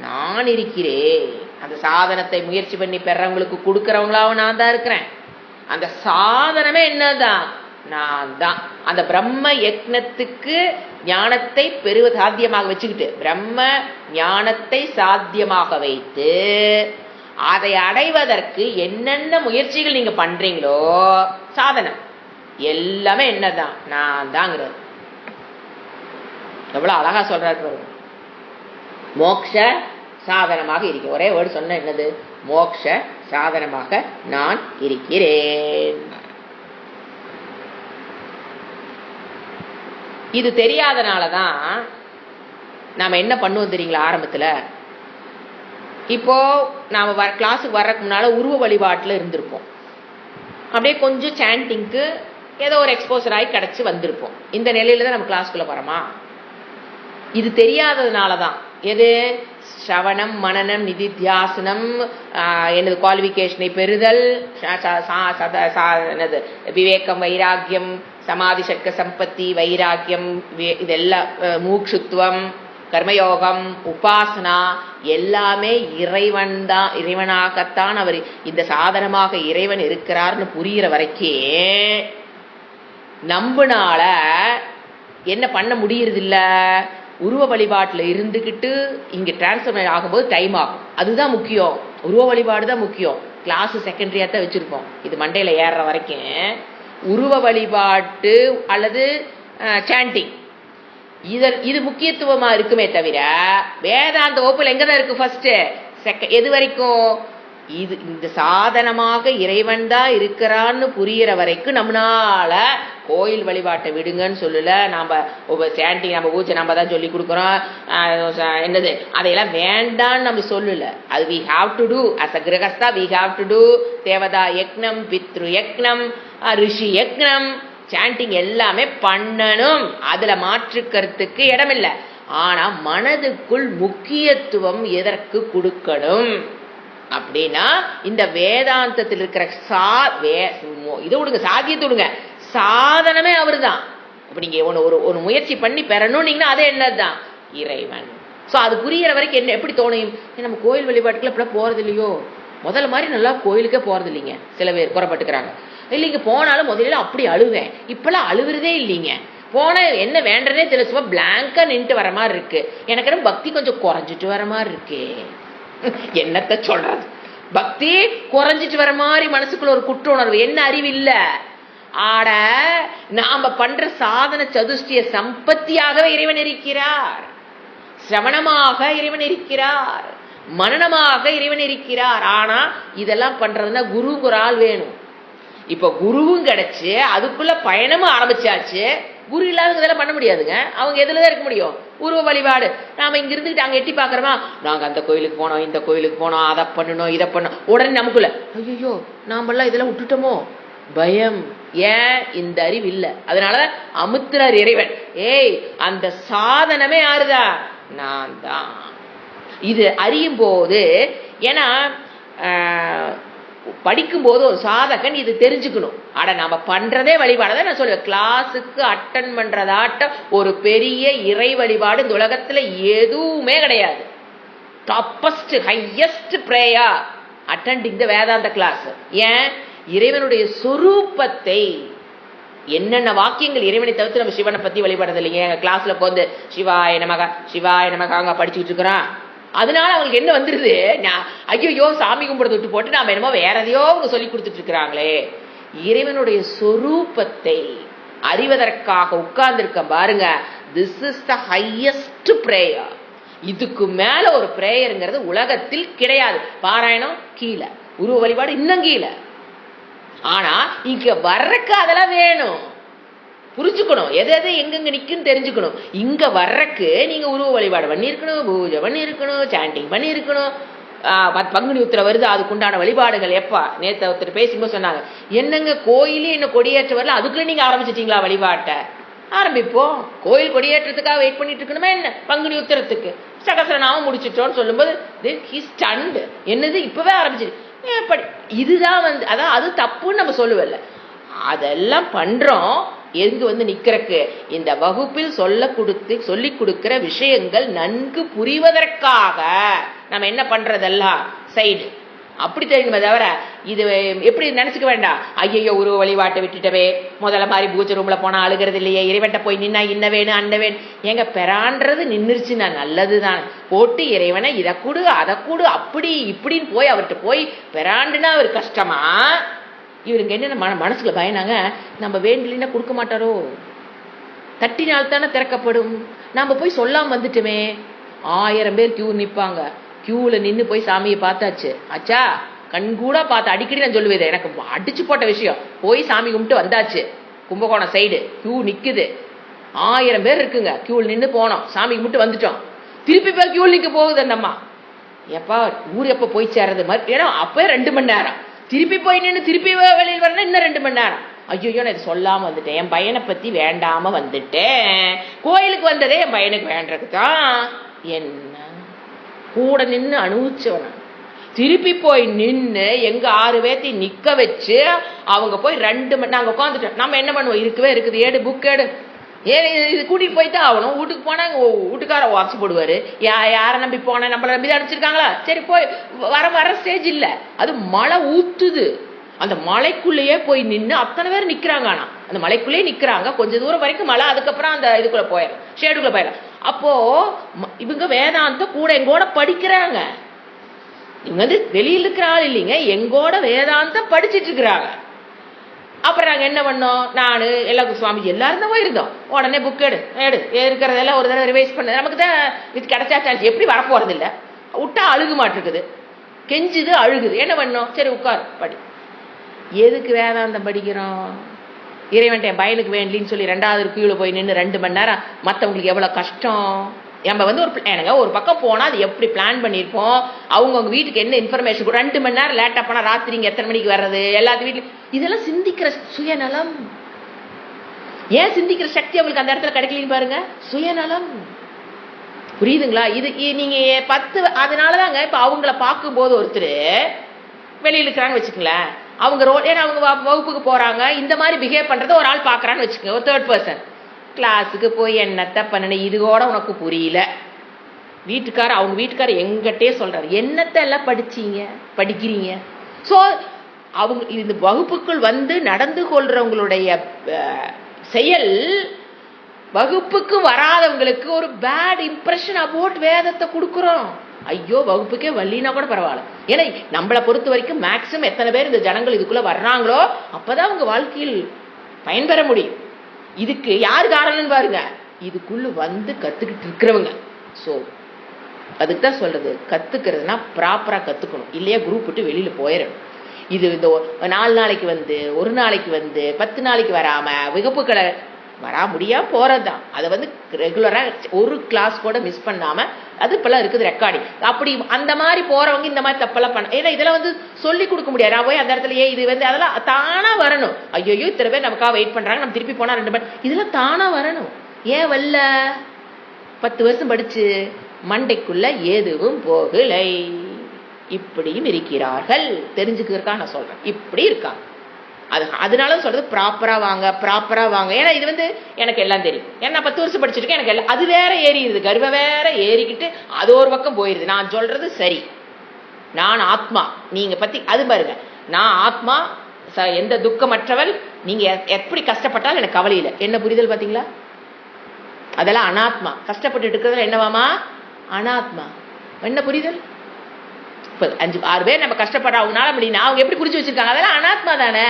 நான் இருக்கிறேன். அந்த சாதனத்தை முயற்சி பண்ணி பெறவங்களுக்கு கொடுக்கறவங்களாவும் நான் தான் இருக்கிறேன். அந்த சாதனமே என்னதான்? நான் தான். அந்த பிரம்ம யக்ஞத்துக்கு ஞானத்தை பெறுவது சாத்தியமாக வச்சுக்கிட்டு, பிரம்ம ஞானத்தை சாத்தியமாக வைத்து அதை அடைவதற்கு என்னென்ன முயற்சிகள் நீங்க பண்றீங்களோ சாதனம் எல்லாமே என்னதான்? நான் தாங்கிறது. எவ்வளவு அழகா சொல்றாரு. மோக்ஷ சாதனமாக இருக்கிறேன். ஒரே வேர்டு சொன்ன என்னது? மோக்ஷ சாதனமாக நான் இருக்கிறேன். இது தெரியாதனாலதான் நாம என்ன பண்ணுவோம் தெரியுங்களா? ஆரம்பத்துல இப்போ நாம கிளாஸுக்கு வர்றதுக்கு முன்னால உருவ வழிபாட்டுல இருந்திருப்போம். அப்படியே கொஞ்சம் சாண்டிங்க்கு ஏதோ ஒரு எக்ஸ்போசர் ஆகி கிடைச்சி வந்திருப்போம். இந்த நிலையில தான் நம்ம கிளாஸ்க்குள்ள வரோமா? இது தெரியாததுனாலதான். எது? ஸ்ரவணம் மனனம் நிதித்தியாசனம், எனது குவாலிபிகேஷனை பெறுதல், என்னது விவேகம் வைராக்கியம் சமாதி சட்க சம்பத்தி வைராக்கியம், இதெல்லாம் மூக்ஷுத்துவம் கர்மயோகம் உபாசனா எல்லாமே இறைவன் தான். இறைவனாகத்தான் அவர் இந்த சாதனமாக இறைவன் இருக்கிறார்னு புரிகிற வரைக்கும் நம்புனால என்ன பண்ண முடியறது இல்ல? உருவ வழிபாட்டுல இருந்துகிட்டு இங்க டிரான்ஸ்ஃபர் ஆகும்போது டைம் ஆகும். அதுதான் முக்கியம். உருவ வழிபாடு தான் முக்கியம். கிளாஸ் செகண்டரியா தான் வச்சிருப்போம். இது மண்டையில ஏறுற வரைக்கும் உருவ வழிபாட்டு அல்லது சாண்டிங் இது முக்கியத்துவமா இருக்குமே தவிர வேதாந்த வகுப்புல எங்கதான் இருக்கு? ஃபர்ஸ்ட் எது வரைக்கும்? இது இந்த சாதனமாக இறைவன் தான் இருக்கிறான்னு புரியிற வரைக்கும் நம்மளால கோயில் வழிபாட்டை விடுங்கன்னு சொல்லல. நாம சாண்டிங் நம்ம பூஜை நம்ம தான் சொல்லி கொடுக்குறோம். என்னது அதையெல்லாம் வேண்டான்னு நம்ம சொல்லல. அது we have to do as a grihastha. We have to do devata yagnam, Pitru யக்னம், Rishi யக்னம், sanding எல்லாமே பண்ணணும். அதுல மாற்றுக்கிறதுக்கு இடமில்லை. ஆனா மனதுக்குள் முக்கியத்துவம் எதற்கு கொடுக்கணும் அப்படின்னா இந்த வேதாந்தத்தில் இருக்கிற இது விடுங்க, சாத்தியத்தை விடுங்க, சாதனமே அவரு தான். அப்ப நீங்க ஒரு முயற்சி பண்ணி பெறணும்னீங்கன்னா அது என்னதுதான்? இறைவன். சோ அது புரிகிற வரைக்கும் என்ன எப்படி தோணும்? நம்ம கோயில் வழிபாட்டுக்குள்ள இப்ப போறது இல்லையோ, முதல்ல மாதிரி நல்லா கோயிலுக்கே போறது இல்லைங்க. சில பேர் குறைப்பட்டுக்கிறாங்க. இல்லைங்க போனாலும் முதல்ல அப்படி அழுவேன், இப்பெல்லாம் அழுவுறதே இல்லைங்க. போன என்ன வேண்டனே தெரியல, சும்மா பிளாங்கா நின்று வர மாதிரி இருக்கு. எனக்கு பக்தி கொஞ்சம் குறைஞ்சிட்டு வர மாதிரி இருக்கு. என்னத்த சொல்றது? பக்தி குறைஞ்சிட்டு வர மாதிரி மனசுக்குள்ள ஒரு குற்ற உணர்வு. என்ன அறிவு இல்ல. ஆட நாம பண்ற சாதன சதுஷ்டிய சம்பத்தியாகவே இறைவன் இருக்கிறார். சிரவணமாக இறைவன் இருக்கிறார், மனனமாக இறைவன் இருக்கிறார். ஆனா இதெல்லாம் பண்றதுன்னா குருவுக்கு ஒரு ஆள் வேணும். இப்ப குருவும் கிடைச்சு அதுக்குள்ள பயணமும் ஆரம்பிச்சாச்சு. குரு இல்லாதவங்க இதெல்லாம் பண்ண முடியாதுங்க. அவங்க எதுலதான் இருக்க முடியும்? உருவ வழிபாடு. நாம இங்க இருந்துட்டு அங்க எட்டி பாக்குறோமா, நாங்க அந்த கோயிலுக்கு போனோம், இந்த கோயிலுக்கு போனோம், அதை பண்ணணும், இதை பண்ணோம். உடனே நமக்குள்ள ஐயோ நாமெல்லாம் இதெல்லாம் விட்டுட்டோமோ, பயம். ஏன்? இந்த அறிவு இல்ல. அதனாலதான் அமுத்துறார் இறைவன். ஏய், அந்த சாதனமே யாருதா? நான் தான். இது அறியும் போது, ஏன்னா படிக்கும் போது ஒரு சாதகன் இது தெரிஞ்சுக்கணும். ஆனா நம்ம பண்றதே வழிபாடுதான். நான் சொல்லுவேன், கிளாஸுக்கு அட்டன் பண்றதாட்ட ஒரு பெரிய இறை வழிபாடு இந்த உலகத்துல எதுவுமே கிடையாது. டாப்பஸ்ட் ஹையஸ்ட் பிரேயர் அட்டெண்டிங் த வேதாந்த கிளாஸ். ஏன்? இறைவனுடைய சொரூபத்தை, என்னென்ன வாக்கியங்கள் இறைவனை தவிர்த்து நம்ம சிவனை பத்தி வழிபடுறது இல்லைங்க. எங்க கிளாஸ்ல போந்து சிவாய நமக சிவாய நமக அங்க படிச்சுட்டு இருக்கிறான். அதனால அவங்களுக்கு என்ன வந்துருது? ஐயோ சாமி கும்பிடுறது விட்டு போட்டு நாம என்னமோ வேற எதையோ அவங்க சொல்லி கொடுத்துட்டு இருக்கிறாங்களே. இறைவனுடைய சொரூபத்தை அறிவதற்காக உட்கார்ந்துருக்க பாருங்க. This is the highest prayer. இதுக்கு மேல ஒரு பிரேயருங்கிறது உலகத்தில் கிடையாது. பாராயணம் கீழே, உருவ வழிபாடு இன்னும் கீழே. ஆனா இங்க வர்றக்கு அதெல்லாம் வேணும், புரிஞ்சுக்கணும். எது எது எங்கெங்க நிக்குன்னு தெரிஞ்சுக்கணும். இங்க வர்றக்கு நீங்க உருவ வழிபாடு பண்ணி இருக்கணும், பூஜை பண்ணி இருக்கணும், சாண்டிங் பண்ணி இருக்கணும். பங்குனி உத்திர வருது, அதுக்குண்டான வழிபாடுகள். எப்பா நேற்று ஒருத்தர் பேசும்போது சொன்னாங்க, என்னங்க கோயிலே என்ன கொடியேற்ற வரல, அதுக்குள்ள நீங்க ஆரம்பிச்சிட்டீங்களா வழிபாட்டை? ஆரம்பிப்போம். கோயில் கொடியேற்றத்துக்காக வெயிட் பண்ணிட்டு இருக்கணுமா என்ன? பங்குனி உத்திரத்துக்கு சகசரநாமம் முடிச்சிட்டோம்னு சொல்லும்போது என்னது இப்பவே ஆரம்பிச்சிரு. இதுதான் அதான் அது தப்புன்னு நம்ம சொல்லுவல்ல. அதெல்லாம் பண்றோம். எங்கு நிக்கிறக்கு இந்த வகுப்பில் சொல்லி கொடுக்கிற விஷயங்கள் நன்கு புரிவதற்காக நம்ம என்ன பண்றதெல்லாம் சைடு அப்படி தெரியுமே தவிர இது எப்படி நினைச்சுக்க வேண்டாம். ஐயோ உருவ வழிபாட்டை விட்டுட்டவே, முதல்ல மாதிரி பூஜை ரூம்ல போனா அழுகிறது இல்லையே, இறைவன்ட்ட போய் நின்னா இன்ன வேணும் அண்ண வேணும். எங்க பெறான்றது நின்றுச்சுன்னா நல்லதுதான். போட்டு இறைவனை இதை கூடு அதை கூடு அப்படி இப்படின்னு போய் அவர்கிட்ட போய் பெறாண்டுனா அவர் கஷ்டமா? இவருங்க என்ன மனசுக்குள்ள பயனாங்க, நம்ம வேண்டலின்னா கொடுக்க மாட்டாரோ, தட்டினால்தானே திறக்கப்படும். நம்ம போய் சொல்லாம வந்துட்டுமே. 1000 பேர் கியூ நிப்பாங்க. கியூல நின்று போய் சாமியை பார்த்தாச்சு ஆச்சா, கண்கூடா பார்த்து. அடிக்கடி நான் சொல்லுவேன், எனக்கு அடிச்சு போட்ட விஷயம். போய் சாமி கும்பிட்டு வந்தாச்சு. கும்பகோணம் சைடு கியூ நிக்குது, 1000 பேர் இருக்குங்க. கியூல நின்று போனோம், சாமி கும்பிட்டு வந்துட்டோம். திருப்பி போய் கியூ நிக்க போகுது அந்த அம்மா. எப்பா ஊர் எப்ப போய் சேர்றது மாதிரி, ஏன்னா அப்ப 2 மணி நேரம். திருப்பி போய் நின்று திருப்பி வெளியில் வரணும், இன்னும் 2 மணி நேரம். ஐயோ நான் இது சொல்லாம வந்துட்டேன், என் பையனை பத்தி வேண்டாம வந்துட்டேன். கோயிலுக்கு வந்ததே என் பையனுக்கு வேண்டதுதான். என்ன கூட நின்று அனுபவிச்சவன திருப்பி போய் நின்று எங்க 6 பேர்த்தி நிக்க வச்சு அவங்க போய் 2 மணி நாங்க உட்காந்துட்டோம். நம்ம என்ன பண்ணுவோம், இருக்கவே இருக்குது, ஏடு புக் ஏடு இது கூட்டிட்டு போயிட்டு ஆகணும். வீட்டுக்கு போனா வீட்டுக்கார வாட்சி போடுவாரு. யாரை நம்பி போன, நம்மளை நம்பி தான் அடிச்சிருக்காங்களா, சரி போய் வர ஸ்டேஜ் இல்ல. அது மழை ஊத்துது, அந்த மலைக்குள்ளேயே போய் நின்று அத்தனை பேர் நிக்கிறாங்க. ஆனா அந்த மலைக்குள்ளேயே நிக்கிறாங்க, கொஞ்ச தூரம் வரைக்கும் மழை, அதுக்கப்புறம் அந்த இதுக்குள்ள போயிடலாம், ஷேடுக்குள்ள போயிடலாம். அப்போ இவங்க வேதாந்த கூட எங்கோட படிக்கிறாங்க. இவங்க வெளியில் இருக்கிற ஆள் இல்லைங்க, எங்கோட வேதாந்தம் படிச்சுட்டு இருக்கிறாங்க. அப்புறம் நாங்க என்ன பண்ணோம், நானு எல்லாருக்கும் சுவாமிஜி எல்லாரும் தான் போயிருந்தோம். உடனே புக் எடு இருக்கிறதெல்லாம் ஒரு தடவை ரிவைஸ் பண்ண, நமக்கு தான் இது கிடைச்சா சான்ஸ், எப்படி வரப்போறது இல்லை, விட்டா அழுகு மாட்டிருக்குது, கெஞ்சுது அழுகுது. என்ன பண்ணோம், சரி உட்கார் படி. எதுக்கு வேதாந்தம் படிக்கிறோம்? இறைவன்ட்ட என் பையனுக்கு வேண்டலின்னு சொல்லி 2வது கியூல போய் நின்று 2 மணி நேரம். மற்றவங்களுக்கு எவ்வளவு கஷ்டம். நம்ம ஒரு பக்கம் போனா அது எப்படி பிளான் பண்ணிருப்போம், அவங்க வீட்டுக்கு என்ன இன்ஃபர்மேஷன், 2 மணி நேரம் லேட்டா போனா ராத்திரி இங்க எத்தனை மணிக்கு வர்றது, எல்லாத்து வீட்லயும் இதெல்லாம் சிந்திக்கிற சுயநலம். ஏன் சிந்திக்கிற சக்தி அவங்களுக்கு அந்த இடத்துல கிடைக்கலன்னு பாருங்க, சுயநலம். புரியுதுங்களா? இது நீங்க 10 அதனாலதாங்க இப்ப அவங்கள பார்க்கும் போது ஒருத்தர் வெளியில இருக்கிறாங்க வச்சுக்கங்களேன், அவங்க ஏன்னா அவங்க வகுப்புக்கு போறாங்க, இந்த மாதிரி பிஹேவ் பண்றத ஒரு ஆள் பாக்குறான்னு வச்சுக்கோங்க, ஒரு 3rd பர்சன். கிளாஸுக்கு போய் என்னத்த பண்ணணும், இது கூட உனக்கு புரியல. அவங்க வீட்டுக்காரர் எங்கிட்டே சொல்றாரு, என்னத்த எல்லாம் படிக்கிறீங்க. சோ அவங்க இந்த வகுப்புக்குள் நடந்து கொள்றவங்களுடைய செயல் வகுப்புக்கு வராதவங்களுக்கு ஒரு பேட் இம்ப்ரெஷன் அபவுட் வேதத்தை கொடுக்குறோம். ஐயோ வகுப்புக்கே வரலினா கூட பரவாயில்ல. ஏன்னா நம்மளை பொறுத்த வரைக்கும் மேக்சிமம் எத்தனை பேர் இந்த ஜனங்கள் இதுக்குள்ள வர்றாங்களோ அப்பதான் அவங்க வாழ்க்கையில் பயன்பெற முடியும். இதுக்கு யாரு காரணம் பாருங்க, இதுக்குள்ள கத்துக்கிட்டு இருக்கிறவங்க. சோ அதுக்கு தான் சொல்றது, கத்துக்கிறதுனா ப்ராப்பரா கத்துக்கணும், இல்லையா குரூப் விட்டு வெளியில போயிடணும். இது இந்த 4 நாளைக்கு 1 நாளைக்கு 10 நாளைக்கு வராம வகுப்புகளை வரா முடியாம போறதுதான். அதை ரெகுலரா ஒரு கிளாஸ் கூட மிஸ் பண்ணாம அது இப்பெல்லாம் இருக்குது ரெக்கார்டிங். அப்படி அந்த மாதிரி போறவங்க இந்த மாதிரி தப்பெல்லாம் பண்ண, ஏன்னா இதெல்லாம் வந்து சொல்லி கொடுக்க முடியாது. நான் போய் அந்த இடத்துல இது வந்து அதெல்லாம் தானா வரணும். ஐயோ இத்தனை பேர் நமக்காக வெயிட் பண்றாங்க, நம்ம திருப்பி போனா 2 மணி, இதெல்லாம் தானா வரணும். ஏன் வரல? 10 வருஷம் படிச்சு மண்டைக்குள்ள எதுவும் போகலை. இப்படியும் இருக்கிறார்கள். தெரிஞ்சுக்கிறதுக்காக நான் சொல்றேன், இப்படி இருக்காங்க. அதனால சொல்றது ப்ராப்பரா வாங்க, ப்ராப்பரா வாங்க. ஏன்னா இது வந்து எனக்கு எல்லாம் தெரியும், ஏன்னா 10 வருஷம் படிச்சிருக்கேன், எனக்கு எல்லாம். அது வேற ஏறிடுது, கர்வ வேற ஏறிக்கிட்டு அது ஒரு பக்கம் போயிருது. நான் சொல்றது சரி, நான் ஆத்மா, நீங்க பத்தி அது பாருங்க, நான் ஆத்மா, எந்த துக்கமற்றவள். நீங்க எப்படி கஷ்டப்பட்டாலும் எனக்கு கவலை இல்லை. என்ன புரிதல் பாத்தீங்களா? அதெல்லாம் அனாத்மா. கஷ்டப்பட்டு இருக்கிறதுல என்னவாமா? அனாத்மா. என்ன புரிதல்? 5-6 பேர் நம்ம கஷ்டப்பட அவங்களால முடியும், அவங்க எப்படி புரிஞ்சு வச்சிருக்காங்க? அதெல்லாம் அனாத்மா தானே.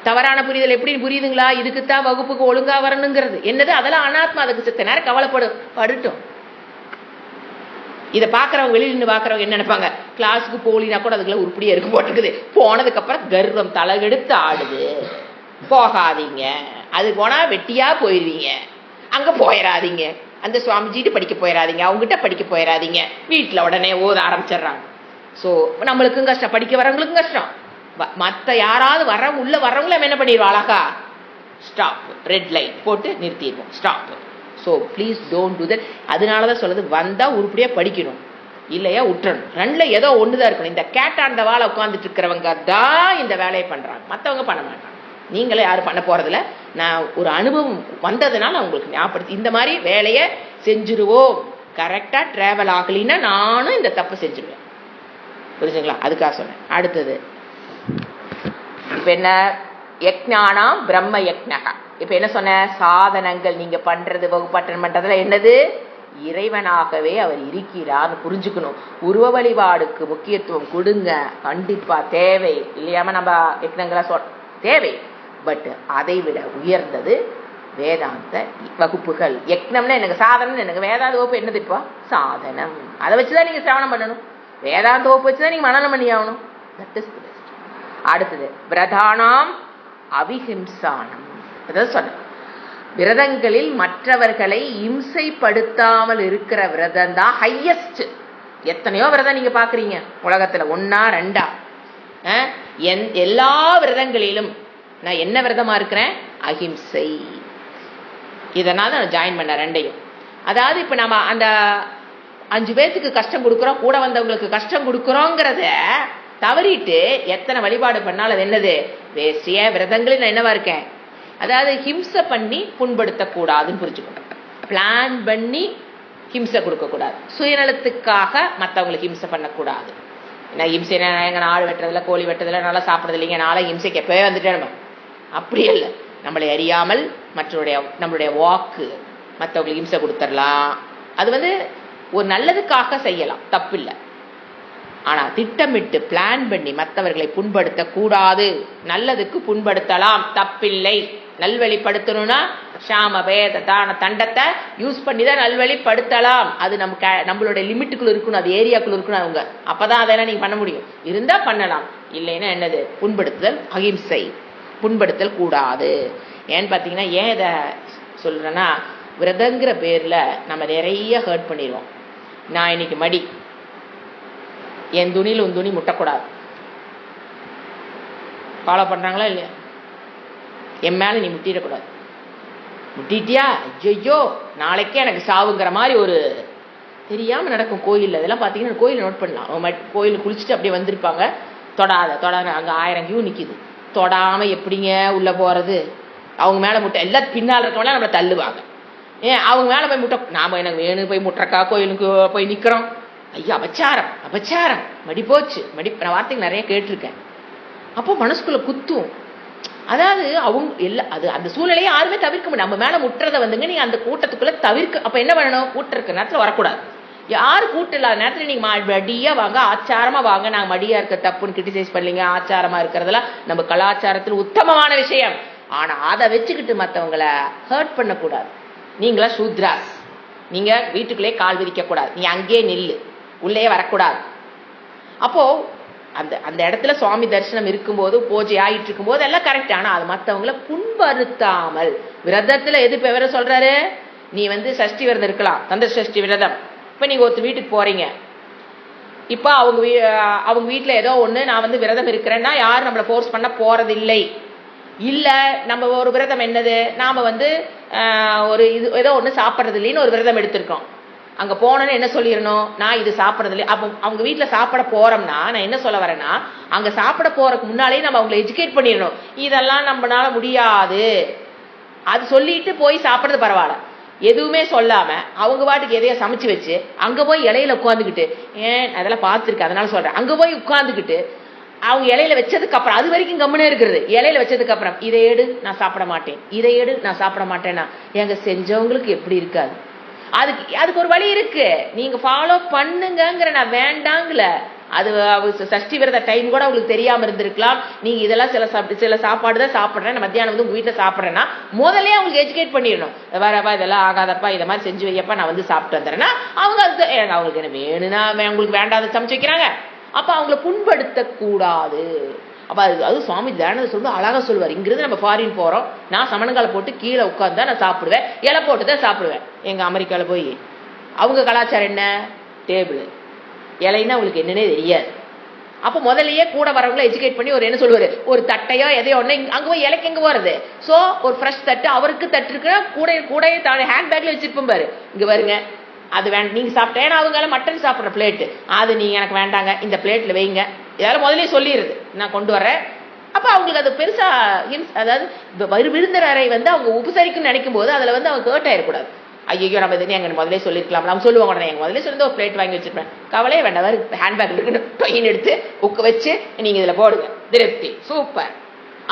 தவறான புரிதல் எப்படி புரியுதுங்களா? இதுக்குத்தான் வகுப்புக்கு ஒழுங்கா வரணுங்கிறது என்னது? அதெல்லாம் அனாத்மா. அதுக்கு சித்த நேரம் கவலைப்படட்டும். இதை பாக்குறவங்க, வெளியில நின்று பாக்குறவங்க என்ன நினைப்பாங்க? கிளாஸுக்கு போலினா கூட அதுக்குள்ள உருப்படியா இருக்கு போட்டுருக்குது. போனதுக்கு அப்புறம் கர்வம் தலைகெடுத்து ஆடுது. போகாதீங்க, அது போனா வெட்டியா போயிருவீங்க. அங்க போயிடாதீங்க, அந்த சுவாமிஜிட்டு படிக்க போயிடாதீங்க, அவங்ககிட்ட படிக்க போயிடாதீங்க. வீட்டுல உடனே ஓத ஆரம்பிச்சிடுறாங்க. சோ நம்மளுக்கும் கஷ்டம், படிக்க வரவங்களுக்கும் கஷ்டம். மத்த யாராவது உள்ள வர்றவங்களும் என்ன பண்ணிடுவோம்? அழகா ஸ்டாப், ரெட் லைட் போட்டு நிறுத்திடுவோம், stop. So please don't do that. அதனாலதான் சொல்றது, வந்தா உருப்படியா படிக்கணும், இல்லையா விட்டுறணும். 2ல ஏதோ ஒண்ணுதான் இருக்கணும். இந்த கேட்டாண்ட வாழை உட்காந்துட்டு இருக்கிறவங்க தான் இந்த வேலையை பண்றாங்க, மற்றவங்க பண்ண மாட்டாங்க. நீங்களே யாரும் பண்ண போறதில்ல. நான் ஒரு அனுபவம் வந்ததுனால உங்களுக்கு ஞாபகப்படுத்தி, இந்த மாதிரி வேலையை செஞ்சிருவோம். கரெக்டா டிராவல் ஆகலின்னா நானும் இந்த தப்பு செஞ்சிருவேன். புரிஞ்சுங்களா? அதுக்காக சொன்னேன். அடுத்தது இப்ப என்ன? யக்ஞானாம் பிரம்ம யக்ஞகா. இப்ப என்ன சொன்ன? சாதனங்கள் நீங்க பண்றது, வகுப்பாற்றல் பண்றதுல என்னது? இறைவனாகவே அவர் இருக்கிறார் புரிஞ்சுக்கணும். உருவ வழிபாடுக்கு முக்கியத்துவம் கொடுங்க, கண்டிப்பா தேவை. இல்லையாம நம்ம யக்ஞங்களா தேவை. பட் அதை விட உயர்ந்தது வேதாந்த வகுப்புகள். யக்னம்னா எனக்கு சாதனம், எனக்கு வேதாந்த வகுப்பு என்னது? இப்போ சாதனம். அதை வச்சுதான் நீங்க சிரவணம் பண்ணணும். வேதாந்த வகுப்பு வச்சுதான் நீங்க மனனம் பண்ணி ஆகணும். That is the best. அடுத்தது பிரதானாம் அவிஹிம்சானம். அதாவது சொன்ன விரதங்களில் மற்றவர்களை இம்சைப்படுத்தாமல் இருக்கிற விரதம் தான் ஹையஸ்ட். எத்தனையோ விரதம் நீங்க பாக்குறீங்க உலகத்துல, 1ஆ 2ஆ. எல்லா விரதங்களிலும் நான் என்ன விரதமா இருக்கிறேன்? அஹிம்சை. இதனால நான் ஜாயின் பண்ண 2ஐயும். அதாவது இப்ப நம்ம அந்த 5 பேருக்கு கஷ்டம் கொடுக்குறோம், கூட வந்தவங்களுக்கு கஷ்டம் கொடுக்குறோங்கிறத தவறிட்டு எத்தனை வழிபாடு பண்ணாலும் அது என்னது? வேஸ்டிய விரதங்களில் நான் என்னவா இருக்கேன்? அதாவது ஹிம்சை பண்ணி புண்படுத்தக்கூடாதுன்னு புரிஞ்சுக்கணும். பிளான் பண்ணி ஹிம்சை கொடுக்க கூடாது. சுயநலத்துக்காக மற்றவங்களுக்கு ஹிம்சை பண்ணக்கூடாது. ஏன்னா ஹிம்சை எங்க ஆடு வெட்டுறதுல, கோழி வெட்டுறதுல, நல்லா சாப்பிட்றது இல்லைங்க, நாளை ஹிம்சைக்கு எப்பவே வந்துட்டேன். நம்ம அப்படி இல்லை. நம்மளை அறியாமல் நம்மளுடைய வாக்கு மற்றவங்களுக்கு ஹிம்சை கொடுத்துடலாம். அது வந்து ஒரு நல்லதுக்காக செய்யலாம், தப்பில்லை. ஆனா திட்டமிட்டு பிளான் பண்ணி மற்றவர்களை புண்படுத்த கூடாது. நல்லதுக்கு புண்படுத்தலாம், தப்பில்லை. நல்வழிப்படுத்தணும்னா சாம வேத தான தண்டத்தை யூஸ் பண்ணி தான் நல்வழிப்படுத்தலாம். அது நம்மளுடைய லிமிட்டுக்குள்ள இருக்கணும், அது ஏரியாக்குள்ள இருக்கணும். அவங்க அப்பதான் அதெல்லாம் நீங்க பண்ண முடியும். இருந்தா பண்ணலாம், இல்லைன்னா என்னது? புண்படுத்துதல், அகிம்சை. புண்படுத்தல் கூடாது. ஏன்னு பாத்தீங்கன்னா, ஏன் இதை சொல்றேன்னா, விரதங்கிற பேர்ல நம்ம நிறைய ஹர்ட் பண்ணிடுவோம். நான் இன்னைக்கு மடி, என் துணியில் உன் துணி முட்டக்கூடாது. ஃபாலோ பண்றாங்களா இல்லையா? என் மேல நீ முட்டிடக்கூடாது. முட்டிட்டியா ஐயோ நாளைக்கே எனக்கு சாவுங்கிற மாதிரி ஒரு தெரியாம நடக்கும் கோயில்ல. இதெல்லாம் பாத்தீங்கன்னா கோயில நோட் பண்ணலாம். கோயிலுக்கு குளிச்சுட்டு அப்படியே வந்திருப்பாங்க, தொடாத அங்க 1000 கியூ நிக்குது. தொடாம எப்படிங்க உள்ள போறது? அவங்க மேல முட்டை, எல்லாம் பின்னால் இருக்கவங்கள நம்மளை தள்ளுவாங்க. ஏன் அவங்க மேல போய் முட்டை? நாம எனக்கு வேணும் போய் முட்டக்கா கோயிலுக்கு போய் நிக்கிறோம். ஐயா அபச்சாரம், அபச்சாரம், மடி போச்சு, மடி. நான் வார்த்தைக்கு நிறைய கேட்டிருக்கேன். அப்போ மனசுக்குள்ள குத்தும். அதாவது அவங்க எல்லாம் அது அந்த சூழ்நிலையை யாருமே தவிர்க்க முடியும். நம்ம மேல முட்டுறதை வந்துங்க நீங்க அந்த கூட்டத்துக்குள்ள தவிர்க்க. அப்ப என்ன பண்ணணும்? கூட்டம் இருக்கிற நேரத்துல வரக்கூடாது. யாரு கூட்டம் இல்லாத நேரத்துல நீங்க மடியா வாங்க, ஆச்சாரமா வாங்க. நாங்க மடியா இருக்க தப்புன்னு கிரிட்டிசைஸ் பண்ணலீங்க. ஆச்சாரமா இருக்கிறதுல நம்ம கலாச்சாரத்துல உத்தமமான விஷயம். ஆனா அதை வச்சுக்கிட்டு மற்றவங்களை ஹர்ட் பண்ணக்கூடாது. நீங்களா சூத்ராஸ், நீங்க வீட்டுக்குள்ளே கால் விரிக்க கூடாது. நீ அங்கேயே நில்லு, உள்ளே வரக்கூடாது. அப்போ அந்த அந்த இடத்துல சுவாமி தரிசனம் இருக்கும்போது, பூஜை ஆகிட்டு இருக்கும்போது எல்லாம் கரெக்ட். ஆனா அது மற்றவங்களை புண்படுத்தாமல் விரதத்துல எது பெவர சொல்றாரு? நீ வந்து சஷ்டி விரதம் இருக்கலாம், கந்த சஷ்டி விரதம். இப்போ நீங்கள் ஒருத்தர் வீட்டுக்கு போகிறீங்க, இப்போ அவங்க வீட்டில் ஏதோ ஒன்று நான் வந்து விரதம் இருக்கிறேன்னா யாரும் நம்மளை ஃபோர்ஸ் பண்ண போகிறதில்லை. இல்லை நம்ம ஒரு விரதம் என்னது, நாம் வந்து ஒரு இது ஏதோ ஒன்று சாப்பிட்றது இல்லைன்னு ஒரு விரதம் எடுத்திருக்கோம். அங்கே போனோன்னு என்ன சொல்லிடணும், நான் இது சாப்பிட்றது இல்லை. அப்போ அவங்க வீட்டில் சாப்பிட போகிறோம்னா நான் என்ன சொல்ல வரேன்னா, அங்கே சாப்பிட போகிறதுக்கு முன்னாலே நம்ம அவங்களை எஜுகேட் பண்ணிடணும். இதெல்லாம் நம்மளால முடியாது, அது சொல்லிட்டு போய் சாப்பிட்றது பரவாயில்ல. எதுவுமே சொல்லாம அவங்க பாட்டுக்கு எதையோ சமைச்சு வச்சு அங்க போய் இலையில உட்காந்துக்கிட்டு, அதெல்லாம் பார்த்துருக்கேன் அதனால சொல்றேன், அங்க போய் உட்காந்துக்கிட்டு அவங்க இலையில வச்சதுக்கு அப்புறம் அது வரைக்கும் கம்முனே இருக்கிறது. இலையில வச்சதுக்கு அப்புறம் இதை எடு நான் சாப்பிட மாட்டேன், இதை எடு நான் சாப்பிட மாட்டேன்னா எங்க செஞ்சவங்களுக்கு எப்படி இருக்காது? அதுக்கு ஒரு வழி இருக்கு, நீங்க ஃபாலோ பண்ணுங்கிற, நான் வேண்டாங்கல. அது சஷ்டி விரத டைம் கூட அவங்களுக்கு தெரியாம இருந்திருக்கலாம். நீங்க இதெல்லாம் சில சாப்பாடு தான் சாப்பிட்றேன், மத்தியானம் வந்து உங்க வீட்டில் சாப்பிட்றேன்னா முதலே அவங்களுக்கு எஜுகேட் பண்ணிடணும். வரப்பா இதெல்லாம் ஆகாதப்பா, இதை மாதிரி செஞ்சு வையப்பா, நான் வந்து சாப்பிட்டு வந்துடுறேன்னா அவங்க அவங்களுக்கு என்ன வேணும்னா உங்களுக்கு வேண்டாத சமைச்சு வைக்கிறாங்க. அப்ப அவங்கள புண்படுத்த கூடாது. அப்ப அது சுவாமி தயானந்த சொல்லி அழகா சொல்லுவார். இங்கிருந்து நம்ம ஃபாரின் போறோம், நான் சமணங்கால போட்டு கீழே உட்காந்து தான் நான் சாப்பிடுவேன், இலை போட்டு தான் சாப்பிடுவேன். எங்க அமெரிக்கால போய் அவங்க கலாச்சாரம் என்ன, டேபிள் இலைன்னா அவங்களுக்கு என்னன்னே தெரியாது. அப்போ முதலையே கூட வரவங்களை எஜுகேட் பண்ணி ஒரு என்ன சொல்லுவாரு, ஒரு தட்டையோ எதையோ ஒன்று அங்கே போய் இலைக்கு எங்கே போகிறது. ஸோ ஒரு ஃப்ரெஷ் தட்டு, அவருக்கு தட்டு இருக்குன்னா கூடையே தானே ஹேண்ட் பேக்ல வச்சிருப்போம் பாரு, இங்கே வருங்க அது வேண்டாம் நீங்கள் சாப்பிட்டேன். ஏன்னா அவங்களால மட்டன் சாப்பிட்ற பிளேட்டு அது நீங்கள் எனக்கு வேண்டாங்க, இந்த பிளேட்டில் வைங்க, இதெல்லாம் முதலே சொல்லிடுது நான் கொண்டு வரேன். அப்போ அவங்களுக்கு அது பெருசாக அதாவது விருந்தினரை வந்து அவங்க உபசரிக்குன்னு நினைக்கும் போது அதில் வந்து அவங்க ஹர்ட் ஆயிடக்கூடாது. ஐயோ நம்ம எதுன்னு எங்க முதலே சொல்லிருக்கலாம், நம்ம சொல்லுவாங்க உடனே எங்க முதலே சொல்லி ஒரு பிளேட் வாங்கி வச்சிருப்பேன், கவலையே வேண்டாம், ஹேண்ட்பேக் இருக்குன்னு டொயின் எடுத்து உக்க வச்சு நீங்க இதுல போடுங்க, திருப்தி சூப்பர்.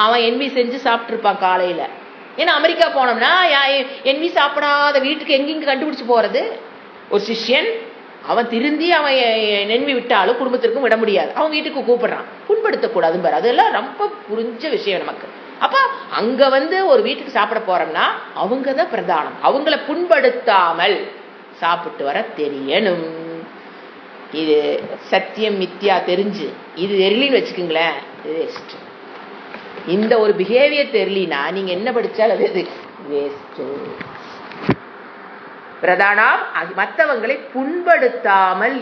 அவன் என்வி செஞ்சு சாப்பிட்டுருப்பான் காலையில. ஏன்னா அமெரிக்கா போனோம்னா என்வி சாப்பிடாத வீட்டுக்கு எங்கெங்க கண்டுபிடிச்சு போறது. ஒரு சிஷ்யன் அவன் திருந்தி அவன் நென்வி விட்டாலும் குடும்பத்திற்கும் விட முடியாது, அவன் வீட்டுக்கு கூப்பிடுறான், புண்படுத்தக்கூடாதுன்னு பாரு. அதெல்லாம் ரொம்ப புரிஞ்ச விஷயம் நமக்கு. அப்ப அங்க வந்து ஒரு வீட்டுக்கு சாப்பிட போறோம்னா அவங்கதான் பிரதானம், அவங்கள புண்படுத்தாமல் சாப்பிட்டு வர தெரியணும். இது சத்தியம் மித்யா தெரிஞ்சு இது தெரியலன்னு வச்சுக்கோங்களேன், வேஸ்ட். இந்த ஒரு பிஹேவியர் தெரியலனா நீங்க என்ன படிச்சாலும் அது வேஸ்ட். பிரதானம் மற்றவங்களை புண்படுத்தாமல்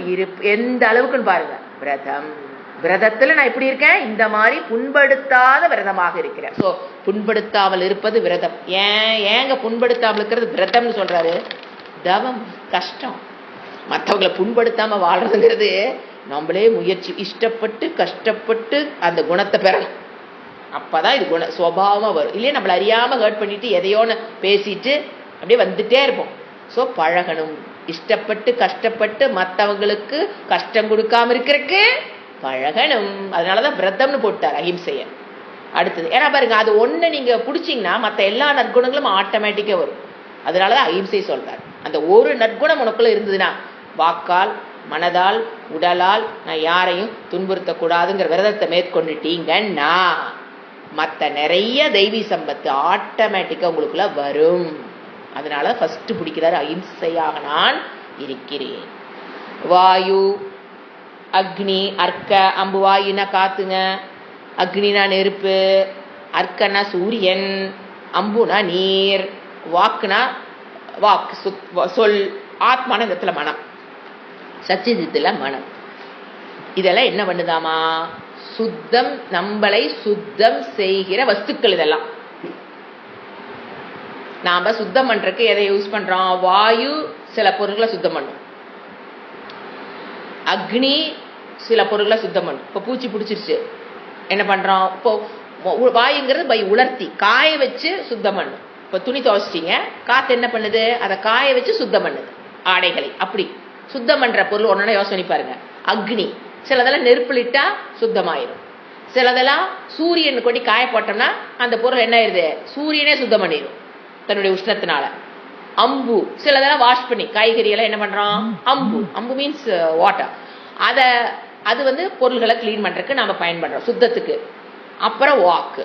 எந்த அளவுக்குன்னு பாருங்க. விரதத்துல நான் எப்படி இருக்கேன், இந்த மாதிரி புண்படுத்தாத விரதமாக இருக்கிறேன். சோ புண்படுத்தாமல் இருப்பது விரதம். ஏங்க புண்படுத்தாமல் இருக்கிறது விரதம்னு சொல்றாரு? தவம், கஷ்டம். மற்றவங்களை புண்படுத்தாம வாழ்றதுங்கிறது நம்மளே முயற்சி, இஷ்டப்பட்டு கஷ்டப்பட்டு அந்த குணத்தை பெறணும். அப்பதான் இது சுபாவமா வரும். இல்லையே நம்மள அறியாம ஹர்ட் பண்ணிட்டு எதையோன்னு பேசிட்டு அப்படியே வந்துட்டே இருப்போம். சோ பழகணும், இஷ்டப்பட்டு கஷ்டப்பட்டு மற்றவங்களுக்கு கஷ்டம் கொடுக்காம இருக்கிறதுக்கு பழகணும். அதனாலதான் விரதம்னு போட்டார் அஹிம்சைய. அடுத்தது ஏன்னா பாருங்க, அது ஒண்ணு நீங்க பிடிச்சிங்கன்னா மற்ற எல்லா நற்குணங்களும் ஆட்டோமேட்டிக்கா வரும். அதனாலதான் அஹிம்சை சொல்றார். அந்த ஒரு நற்குணம் உனக்குள்ள இருந்ததுன்னா, வாக்கால் மனதால் உடலால் நான் யாரையும் துன்புறுத்தக்கூடாதுங்கிற விரதத்தை மேற்கொண்டுட்டீங்கன்னா மற்ற நிறைய தெய்வீ சம்பத்து ஆட்டோமேட்டிக்கா உங்களுக்குள்ள வரும். அதனால ஃபர்ஸ்ட் பிடிக்கிறாரு, அஹிம்சையாக நான் இருக்கிறேன். வாயு, அக்னி, அர்க்க, அம்பு. வாயுனா காத்துங்க, அக்னினா நெருப்பு, அர்க்கனா சூரியன், அம்புனா நீர், வாக்குனா வாக்கு சொல், ஆத்மான இந்த இடத்துல மனம், சச்சிதத்துல மனம். இதெல்லாம் என்ன பண்ணுதாமா, சுத்தம், நம்மளை சுத்தம் செய்கிற வஸ்துக்கள். இதெல்லாம் நாம சுத்தம் பண்றதுக்கு எதை யூஸ் பண்றோம்? வாயு சில பொருட்களை சுத்தம் பண்ணும், அக்னி சில பொருட்களை சுத்தம் பண்ணும். இப்போ பூச்சி பிடிச்சிருச்சு என்ன பண்றோம்? இப்போ வாயுங்கிறது பை உலர்த்தி காய வச்சு சுத்தம் பண்ணும். இப்போ துணி துவைச்சிட்டீங்க, காத்து என்ன பண்ணுது? அதை காய வச்சு சுத்தம் பண்ணுது ஆடைகளை. அப்படி சுத்தம் பண்ற பொருள் ஒன்னு யோசனை பாருங்க. அக்னி சிலதெல்லாம் நெருப்புலிட்டா சுத்தமாயிரும், சிலதெல்லாம் சூரியன் கொட்டி காய போட்டோம்னா அந்த பொருள் என்ன ஆயிருது? சூரியனே சுத்தம் பண்ணிடும் தன்னுடைய உஷ்ணத்தினால. அம்பு சிலதெல்லாம் வாஷ் பண்ணி, காய்கறி எல்லாம் என்ன பண்றோம்? அம்பு மீன்ஸ் வாட்டர். அது வந்து பொருள்களை கிளீன் பண்றதுக்கு நாம பயன்படுறோம் சுத்தத்துக்கு. அப்புறம் வாக்கு.